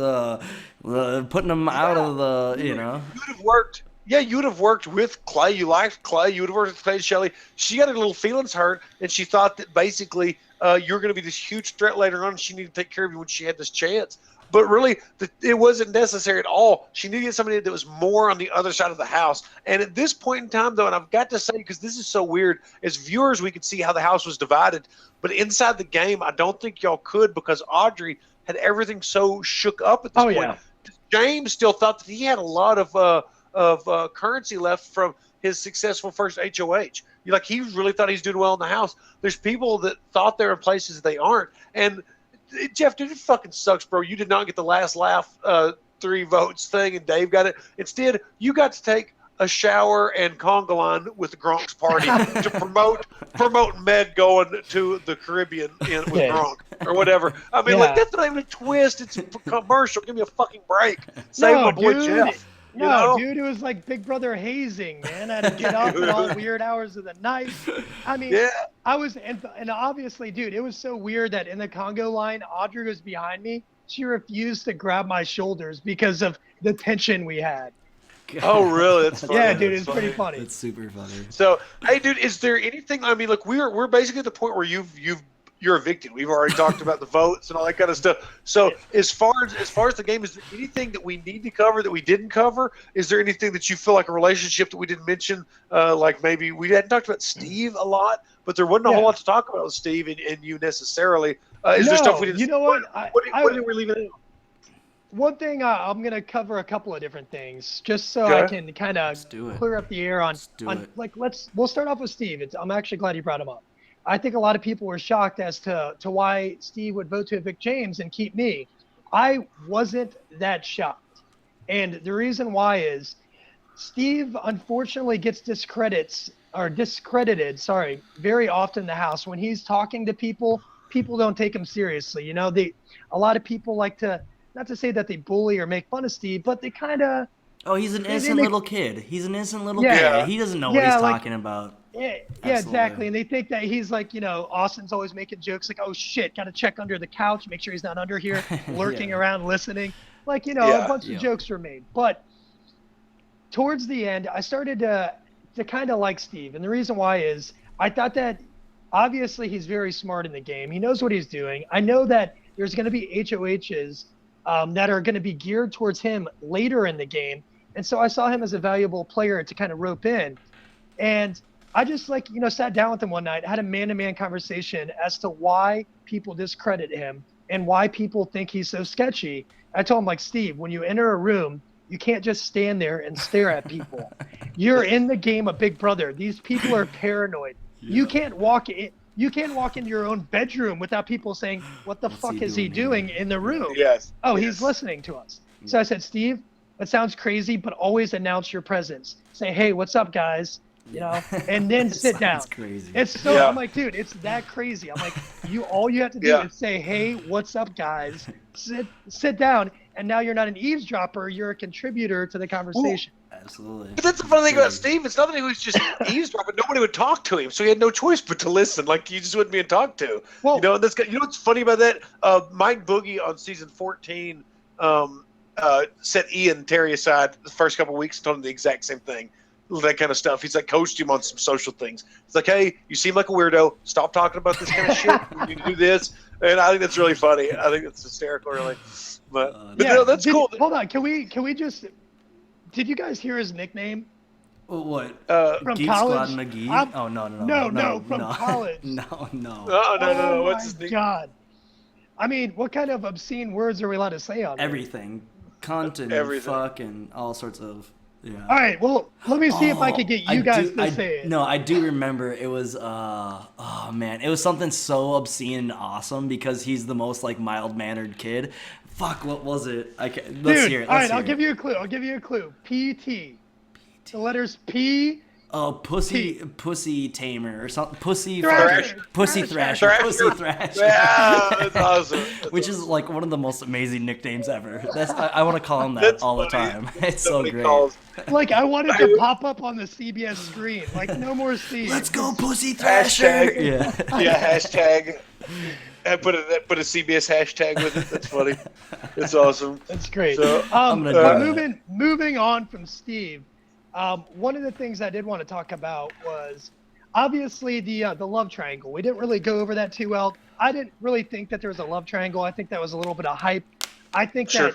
putting them out of the, You would have worked. Yeah, you would have worked with Clay. You liked Clay. You would have worked with Clay and Shelly. She got her little feelings hurt, and she thought that basically you're going to be this huge threat later on, and she needed to take care of you when she had this chance. But really, it wasn't necessary at all. She needed somebody that was more on the other side of the house. And at this point in time, though, and I've got to say, because this is so weird, as viewers, we could see how the house was divided. But inside the game, I don't think y'all could because Audrey had everything so shook up at this point. Yeah. James still thought that he had a lot of currency left from his successful first HOH. He really thought he's doing well in the house. There's people that thought they're in places they aren't. And Jeff, dude, it fucking sucks, bro. You did not get the last laugh 3 votes thing, and Dave got it. Instead, you got to take a shower and conga line with the Gronk's party to promote Meg going to the Caribbean with Gronk or whatever. I mean, that's not even a twist. It's a commercial. Give me a fucking break. Save my boy Jeff. Dude, it was like Big Brother hazing, man. I had to get up at all weird hours of the night. I mean, I was, and obviously, dude, it was so weird that in the Congo line, Audrey was behind me. She refused to grab my shoulders because of the tension we had. Oh, really? That's funny. Yeah, dude, it's pretty funny. It's super funny. So, hey, dude, is there anything? I mean, look, we're basically at the point where you're evicted. We've already talked about the votes and all that kind of stuff. So as far as the game, is there anything that we need to cover that we didn't cover? Is there anything that you feel like a relationship that we didn't mention? Like maybe we hadn't talked about Steve a lot, but there wasn't a whole lot to talk about with Steve and you necessarily. Is there stuff we didn't? You know what? What did we leave it out? One thing I'm gonna cover a couple of different things just so I can kind of clear up the air on we'll start off with Steve. I'm actually glad you brought him up. I think a lot of people were shocked as to why Steve would vote to evict James and keep me. I wasn't that shocked. And the reason why is Steve unfortunately gets discredited, very often in the house. When he's talking to people don't take him seriously. A lot of people like to, not to say that they bully or make fun of Steve, but they kind of... Oh, he's an innocent little kid. He's an innocent little kid. He doesn't know what he's talking about. Yeah, exactly. And they think that he's like, Austin's always making jokes like, oh shit, got to check under the couch, make sure he's not under here, lurking around, listening. A bunch of jokes were made. But towards the end, I started to kind of like Steve. And the reason why is I thought that obviously he's very smart in the game. He knows what he's doing. I know that there's going to be HOHs that are going to be geared towards him later in the game. And so I saw him as a valuable player to kind of rope in. And I just sat down with him one night, had a man-to-man conversation as to why people discredit him and why people think he's so sketchy. I told him, Steve, when you enter a room, you can't just stand there and stare at people. You're in the game of Big Brother. These people are paranoid. Yeah. You can't walk into your own bedroom without people saying, what the fuck is he doing in the room? Yes. Oh, he's listening to us. Yeah. So I said, Steve, that sounds crazy, but always announce your presence. Say, hey, what's up, guys? And then sit down. Crazy. It's so I'm like, dude, it's that crazy. I'm like, all you have to do is say, hey, what's up, guys? Sit down, and now you're not an eavesdropper, you're a contributor to the conversation. Ooh, absolutely. But that's the funny thing about Steve. It's not that he was just eavesdropping. Nobody would talk to him, so he had no choice but to listen. He just wouldn't be talked to. Well, and what's funny about that? Mike Boogie on season 14 set Ian Terry aside the first couple of weeks and told him the exact same thing. that kind of stuff. He's like coached him on some social things. It's like, hey, you seem like a weirdo. Stop talking about this kind of shit. You need to do this. And I think that's really funny. I think it's hysterical, really. But Yeah, no, that's cool. Hold on, can we just? Did you guys hear his nickname? What? From Geek college? Squad McGee? I'm- No, from college. No. No. Oh What's my his name? God. I mean, what kind of obscene words are we allowed to say on there? Everything. Cunt and Everything. fuck and all sorts of, yeah. All right, well, let me see if I could get you guys to say it. No, I do remember it was, oh man, it was something so obscene and awesome because he's the most like mild-mannered kid. Fuck, what was it? Let's Dude, hear it. all right, Let's I'll hear give it. you a clue. I'll give you a clue. PT. The letters P. Oh, pussy tamer or something. Pussy Thrasher. Pussy Thrasher. thrasher. Pussy thrasher. Yeah, that's awesome. Which is like one of the most amazing nicknames ever. I want to call him that That's all the funny. time. It's so Somebody great. calls. Like, I wanted to pop up on the CBS screen. Like, no more Steve. Let's go, Pussy Thrasher. Hashtag. Yeah. Yeah, hashtag. I put a CBS hashtag with it. That's funny. It's awesome. That's great. So, I'm gonna do but that. moving on from Steve, one of the things I did want to talk about was obviously the love triangle. We didn't really go over that too well. I didn't really think that there was a love triangle. I think that was a little bit of hype. I think Sure.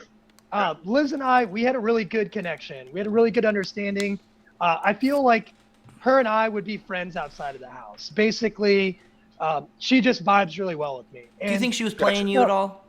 that Liz and I, we had a really good connection. We had a really good understanding. I feel like her and I would be friends outside of the house. Basically, she just vibes really well with me. Do you And think she was playing you at all?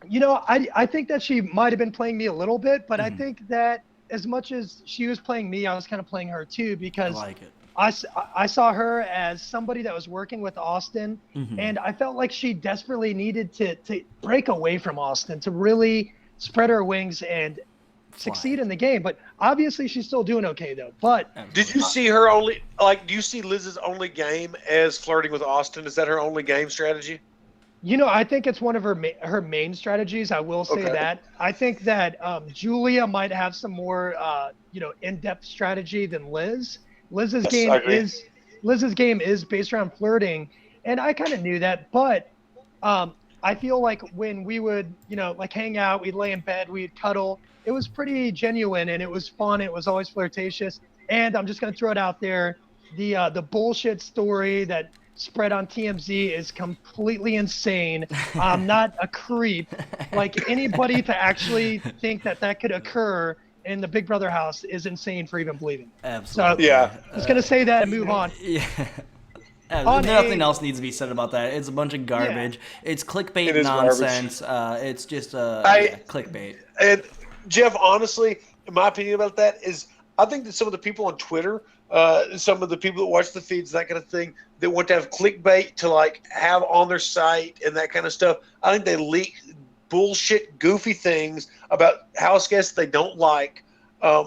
you know, I think that she might have been playing me a little bit, but I think that as much as she was playing me, I was kind of playing her too, I because like it. I saw her as somebody that was working with Austin, and I felt like she desperately needed to break away from Austin to really spread her wings and succeed in the game. But obviously she's still doing okay though. But did you see her only do you see Liz's only game as flirting with Austin? Is that her only game strategy? you know, I think it's one of her main strategies. I will say Okay. that. I think that Julia might have some more in-depth strategy than Liz. Liz's Yes, game I agree. is based around flirting, and I kind of knew that. But I feel like when we would like hang out, we'd lay in bed, we'd cuddle. It was pretty genuine and it was fun. It was always flirtatious. And I'm just gonna throw it out there: the bullshit story that spread on TMZ is completely insane. I'm not a creep. Like, anybody to actually think that could occur in the Big Brother house is insane for even believing. Absolutely. Yeah. I was gonna say that and move on. Yeah. On Nothing a- else needs to be said about that. It's a bunch of garbage. It's clickbait It is nonsense. It's just clickbait. And Jeff, honestly, my opinion about that is, I think that some of the people on Twitter, some of the people that watch the feeds, that kind of thing, that want to have clickbait to like have on their site and that kind of stuff, I think they leak bullshit, goofy things about house guests they don't like,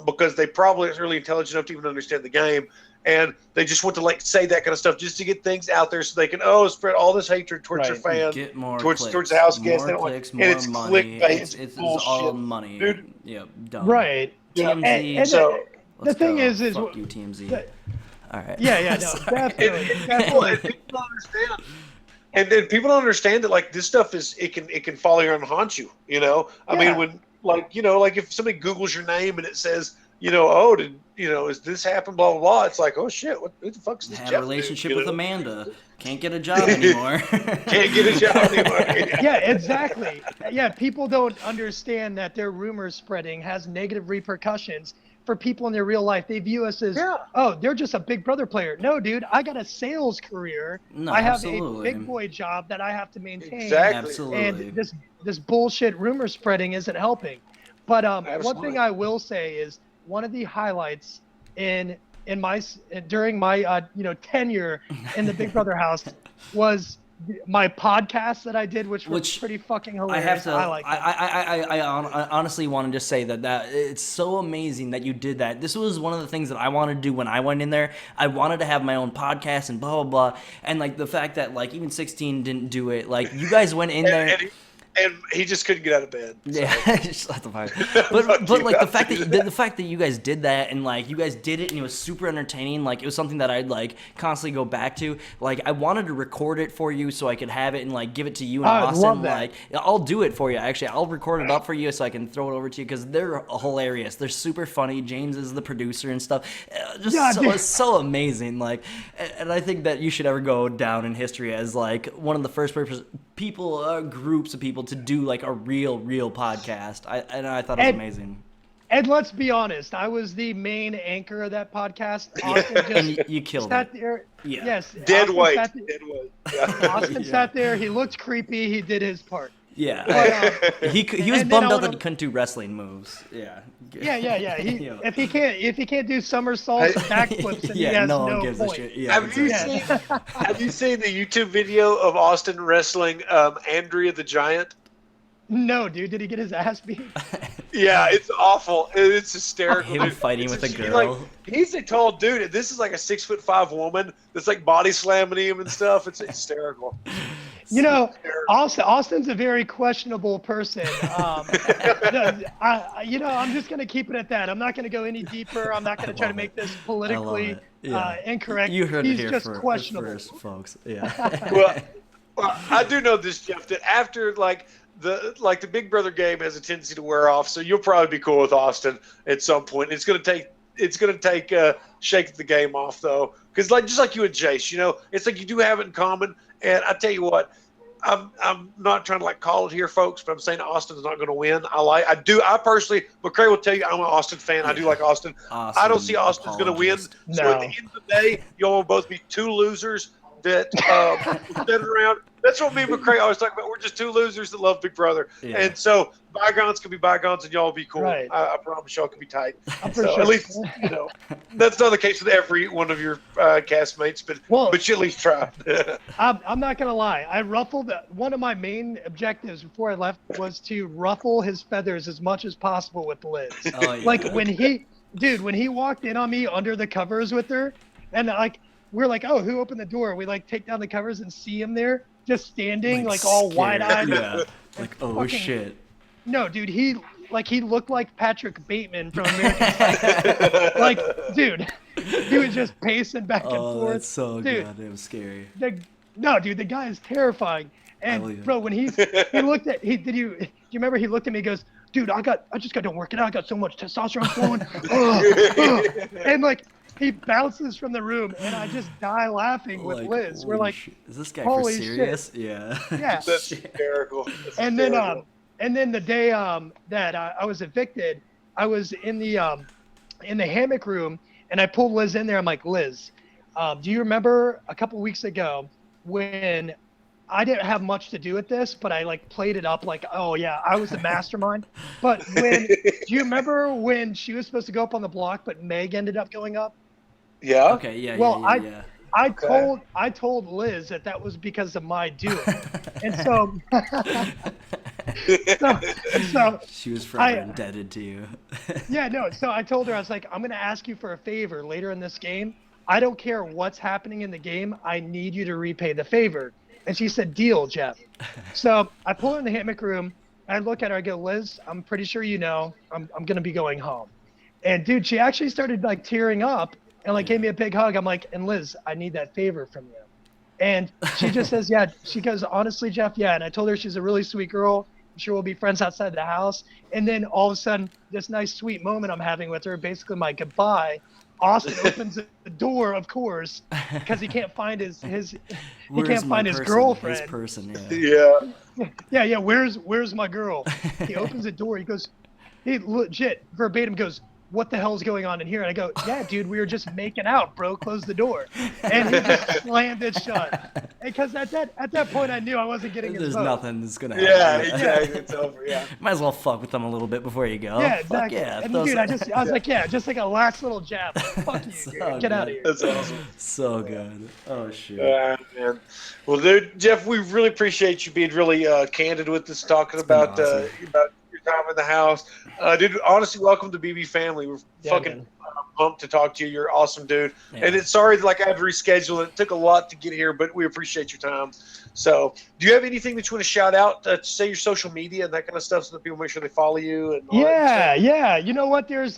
because they probably aren't really intelligent enough to even understand the game. And they just want to like say that kind of stuff just to get things out there so they can spread all this hatred towards their Right. fans, Get more towards clicks. the house guests. They More don't like, clicks, and more it's money. clickbait. It's bullshit. all money. Dude. Yeah, dumb. Right. TMZ. And So the thing go. is Fuck you, TMZ. that- All right. Yeah, no, Sorry. definitely. People, definitely. and people don't understand. And people don't understand that like this stuff it can follow you and haunt you. I Yeah. mean, when like if somebody Googles your name and it says oh, is this happen? Blah blah blah. It's like, oh shit, what who the fuck's this? Had Jeff a relationship dude, with Amanda. Can't get a job anymore. Can't get a job anymore. Yeah, exactly. Yeah, people don't understand that their rumor spreading has negative repercussions for people in their real life. They view us as, Yeah. oh, they're just a Big Brother player. No, dude, I got a sales career. No, I have absolutely. a big boy job that I have to maintain. Exactly. Absolutely. And this bullshit rumor spreading isn't helping. But one Absolutely. thing I will say is one of the highlights during my tenure in the Big Brother house was my podcast that I did, which was pretty fucking I hilarious. have to. like it. I honestly want to just say that it's so amazing that you did that. This was one of the things that I wanted to do when I went in there. I wanted to have my own podcast and blah blah blah. And like the fact that like even 16 didn't do it. Like you guys went in there. and he just couldn't get out of bed. So. Yeah, just let the fire. But like the fact that you guys did that and like you guys did it and it was super entertaining. Like it was something that I'd like constantly go back to. Like I wanted to record it for you so I could have it and like give it to you and Austin. Love that. Like I'll do it for you. Actually, I'll record it up for you so I can throw it over to you because they're hilarious. They're super funny. James is the producer and stuff. It's so amazing. Like, and I think that you should ever go down in history as like one of the first people, groups of people to do like a real podcast. I thought it was amazing. And let's be honest, I was the main anchor of that podcast. Austin just and you killed sat it. there. Yeah. Yes. Dead Austin weight. Yeah. Austin sat there. He looked creepy. He did his part. Yeah. But, he was bummed out that he couldn't do wrestling moves. Yeah. Yeah. If he can't do somersaults and backflips, then he has no no one gives point. a shit. Yeah, Have you seen the YouTube video of Austin wrestling Andrea the Giant? No, dude. Did he get his ass beat? Yeah, it's awful. It's hysterical. Him dude. fighting It's with a just- girl. Like, he's a tall dude, and this is like a 6'5" woman that's like body slamming him and stuff. It's hysterical. You know, Austin's a very questionable person. I'm just going to keep it at that. I'm not going to go any deeper. I'm not going to try to make this politically incorrect. You heard He's it here just questionable. first, folks. Yeah. Well, I do know this, Jeff, that after the Big Brother game has a tendency to wear off, so you'll probably be cool with Austin at some point. It's gonna take shaking the game off though, because just like you and Jace, it's like you do have it in common. And I tell you what, I'm not trying to call it here, folks, but I'm saying Austin's not going to win. I personally, McCrae will tell you I'm an Austin fan. I do like Austin. I don't see Austin's going to win. No. So at the end of the day, y'all will both be two losers that sit around. That's what me and McCrae always talk about. We're just two losers that love Big Brother. Yeah. And so bygones can be bygones and y'all will be cool. Right. I promise y'all can be tight. For So sure. at least, that's not the case with every one of your castmates, but you at least try. I'm not going to lie. I ruffled. One of my main objectives before I left was to ruffle his feathers as much as possible with Liz. Oh, yeah. When he walked in on me under the covers with her, and we're like, oh, who opened the door? We take down the covers and see him there, just standing, all scared. wide-eyed. Yeah. Oh shit. No, dude, he looked like Patrick Bateman from American Psycho. Dude, he was just pacing back and forth. Oh, that's so dude, goddamn scary. The guy is terrifying. And bro, when he looked at do you remember he looked at me and goes, dude, I just got done working out. I got so much testosterone flowing. And he bounces from the room, and I just die laughing with Liz. We're like, shit. Is this guy holy for serious? shit. Yeah. Yeah. That's hysterical. And then the day that I was evicted, I was in the hammock room, and I pulled Liz in there. I'm like, Liz, do you remember a couple weeks ago when I didn't have much to do with this, but I played it up oh yeah, I was the mastermind. But do you remember when she was supposed to go up on the block, but Meg ended up going up? Yeah. Okay. Yeah. Well, yeah. I told Liz that was because of my doing, and so She was forever indebted to you. Yeah, no. So I told her, I was like, I'm going to ask you for a favor later in this game. I don't care what's happening in the game. I need you to repay the favor. And she said, deal, Jeff. So I pull her in the hammock room. I look at her. I go, Liz, I'm pretty sure I'm going to be going home. And dude, she actually started tearing up and gave me a big hug. I'm like, and Liz, I need that favor from you. And she just says, yeah. She goes, honestly, Jeff, yeah. And I told her she's a really sweet girl. I'm sure we'll be friends outside the house. And then all of a sudden, this nice, sweet moment I'm having with her, basically my goodbye, Austin opens the door, of course, because he can't find his girlfriend. His person, yeah. Yeah. Where's my girl? He opens the door. He goes, he legit verbatim goes, what the hell's going on in here? And I go, yeah, dude, we were just making out, bro. Close the door. And he just slammed it shut. Because at that point, I knew I wasn't getting his There's vote. nothing that's going to happen. Yeah, exactly. It's over, yeah. Might as well fuck with them a little bit before you go. Yeah, Fuck exactly. yeah. And dude, I was like, yeah, just a last little jab. Fuck you, So dude. Get out of good. here. That's awesome. So good. Oh, shit. Man. Well, dude, Jeff, we really appreciate you being really candid with us, talking about awesome. about your time in the house. Dude, honestly, welcome to BB family. We're Yeah, fucking man. pumped to talk to you. You're an awesome dude. Yeah. And it's sorry, like I had to reschedule it. It took a lot to get here, but we appreciate your time. So, do you have anything that you want to shout out? Say your social media and that kind of stuff, so that people make sure they follow you. And all that stuff? Yeah. You know what? There's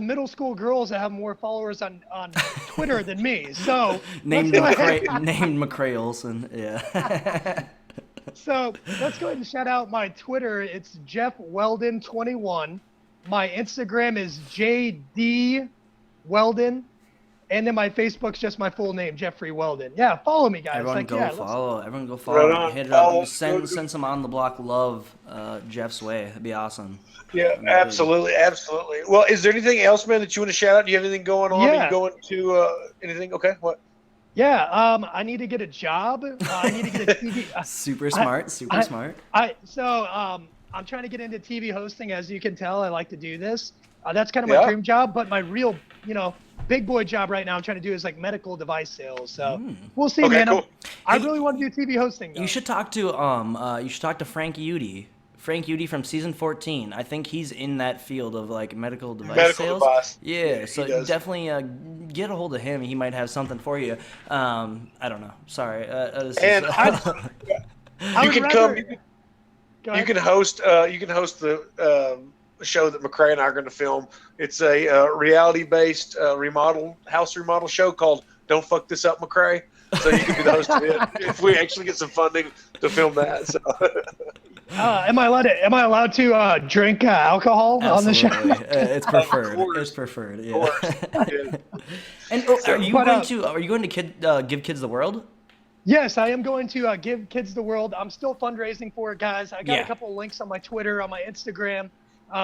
middle school girls that have more followers on Twitter than me. So named let's go ahead. McCrae Olsen. Yeah. So let's go ahead and shout out my Twitter. It's Jeff Weldon 21. My Instagram is JD Weldon. And then my Facebook's just my full name, Jeffrey Weldon. Yeah, follow me, guys. Everyone go follow. Everyone go follow. Right on. Hit it Follow. up. Send some on the block love Jeff's way. That'd be awesome. Yeah, absolutely. Well, is there anything else, man, that you want to shout out? Do you have anything going on? Yeah. Are you going to anything? Okay, what? Yeah, I need to get a job. I need to get a TV. Super smart. I'm trying to get into TV hosting. As you can tell, I like to do this. That's kind of my dream job, but my real, big boy job right now I'm trying to do is like medical device sales. So we'll see, man. Cool. I really want to do TV hosting, though. You should talk to Frank Udy. Frank Udy from season 14. I think he's in that field of like medical device sales. Yeah, so definitely get a hold of him. He might have something for you. I don't know. Sorry. You can come. You can host the show that McCrae and I are going to film. It's a reality-based house remodel show called "Don't Fuck This Up, McCrae." So you can be the host of it if we actually get some funding to film that. So. Am I allowed to drink alcohol on the show? It's preferred. It's preferred. Yeah. And are you going to give kids the world? Yes, I am going to give kids the world. I'm still fundraising for it, guys. I got a couple of links on my Twitter, on my Instagram.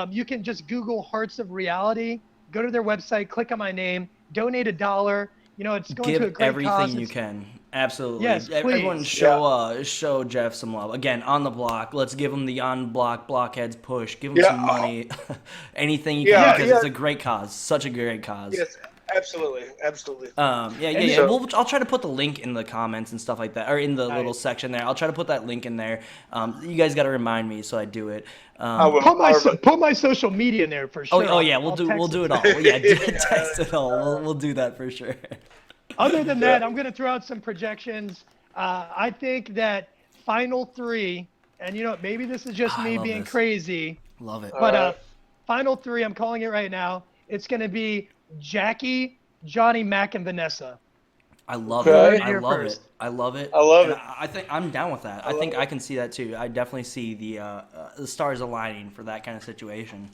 You can just Google Hearts of Reality. Go to their website, click on my name, donate $1. It's going to a great everything cause. You can. Absolutely. Yes, please. Everyone show Jeff some love. Again, on the block. Let's give him the blockheads push. Give him some money. Anything you can, because it's a great cause. Such a great cause. Yes, absolutely. I'll try to put the link in the comments and stuff like that, or in the little section there. I'll try to put that link in there. You guys got to remind me so I do it. Put my social media in there for sure. Oh yeah, we'll do it all. Yeah, text it all. We'll do that for sure. Other than that, I'm going to throw out some projections. I think that Final 3, and maybe this is just me being crazy. Love it. But Final 3, I'm calling it right now. It's going to be Jackie, Johnny, Mac, and Vanessa. I love it. I love it. I think I'm down with that. I think I can see that too. I definitely see the stars aligning for that kind of situation.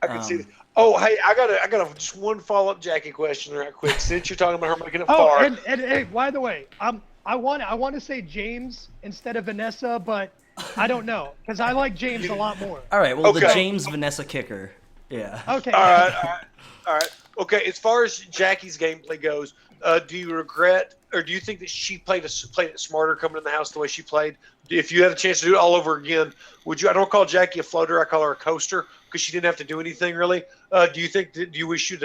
I can see that. Oh, hey, I got just one follow-up Jackie question right quick. Since you're talking about her making a fart. And hey, by the way, I want to say James instead of Vanessa, but I don't know because I like James a lot more. All right, well, the James Vanessa kicker. Yeah. Okay. All right. Okay, as far as Jackie's gameplay goes, do you regret, or do you think that she played it smarter coming in the house the way she played? If you had a chance to do it all over again, would you? I don't call Jackie a floater. I call her a coaster because she didn't have to do anything really. Do you wish you'd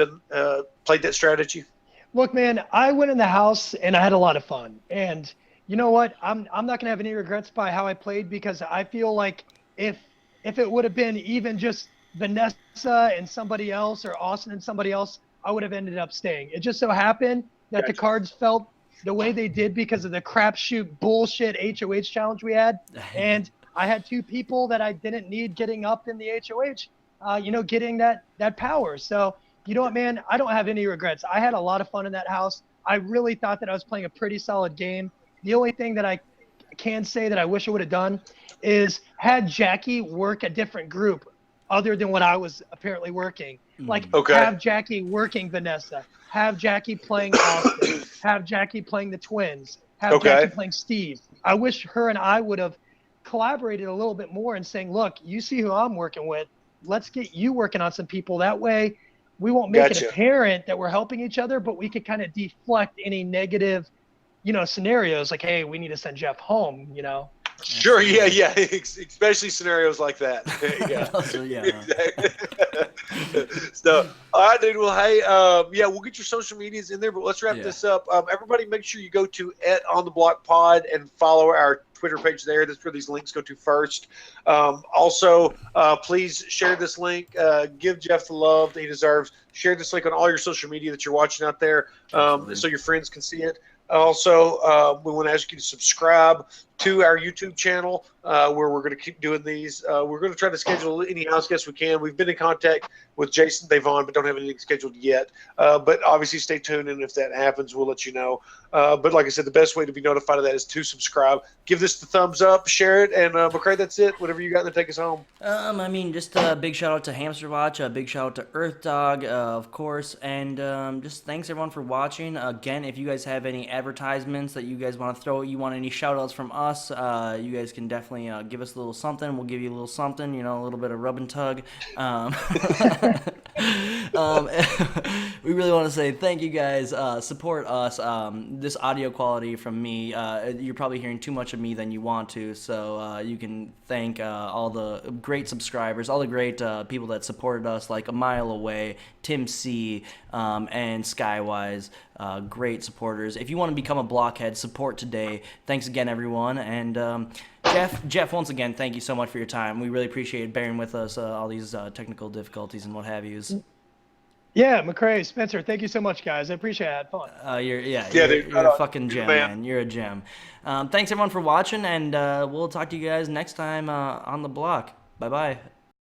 played that strategy? Look, man, I went in the house and I had a lot of fun. And you know what? I'm not gonna have any regrets by how I played because I feel like if it would have been even just Vanessa and somebody else or Austin and somebody else, I would have ended up staying. It just so happened that the cards felt the way they did because of the crapshoot bullshit HOH challenge we had. And I had two people that I didn't need getting up in the HOH, getting that power. So, you know what, man? I don't have any regrets. I had a lot of fun in that house. I really thought that I was playing a pretty solid game. The only thing that I can say that I wish I would have done is had Jackie work a different group other than what I was apparently working. Have Jackie working Vanessa, have Jackie playing Austin, have Jackie playing the twins, have Jackie playing Steve. I wish her and I would have collaborated a little bit more and saying, look, you see who I'm working with. Let's get you working on some people. That way we won't make it apparent that we're helping each other, but we could kind of deflect any negative, scenarios like, hey, we need to send Jeff home, Sure. Yeah. Yeah. Especially scenarios like that. Yeah. Also, yeah. Exactly. So, all right, dude. Well, hey, yeah, we'll get your social medias in there, but let's wrap Yeah. this up. Everybody, make sure you go to @ontheblockpod and follow our Twitter page there. That's where these links go to first. Also, please share this link. Give Jeff the love that he deserves. Share this link on all your social media that you're watching out there, so your friends can see it. Also, we want to ask you to subscribe to our YouTube channel, where we're going to keep doing these. We're going to try to schedule any house guests we can. We've been in contact with Jason Davon, but don't have anything scheduled yet. But obviously, stay tuned, and if that happens, we'll let you know. But like I said, the best way to be notified of that is to subscribe. Give this the thumbs up, share it, and McCrae, that's it. Whatever you got to take us home. I mean, just a big shout out to Hamster Watch, a big shout out to Earth Dog, of course, and just thanks everyone for watching. Again, if you guys have any advertisements that you guys want to throw, you want any shout outs from us, you guys can definitely give us a little something. We'll give you a little something, you know, a little bit of rub and tug. We really want to say thank you guys. Support us. This audio quality from me, you're probably hearing too much of me than you want to, so you can thank all the great subscribers, all the great people that supported us like a mile away, Tim C, and Skywise. Great supporters. If you want to become a blockhead, support today. Thanks again, everyone. And Jeff, once again, thank you so much for your time. We really appreciate bearing with us all these technical difficulties and what have yous. Yeah, McCrae, Spencer, thank you so much, guys. I appreciate it. I had fun. You're dude, a fucking gem, man. man. You're a gem. Thanks everyone for watching, and we'll talk to you guys next time on the block. Bye bye.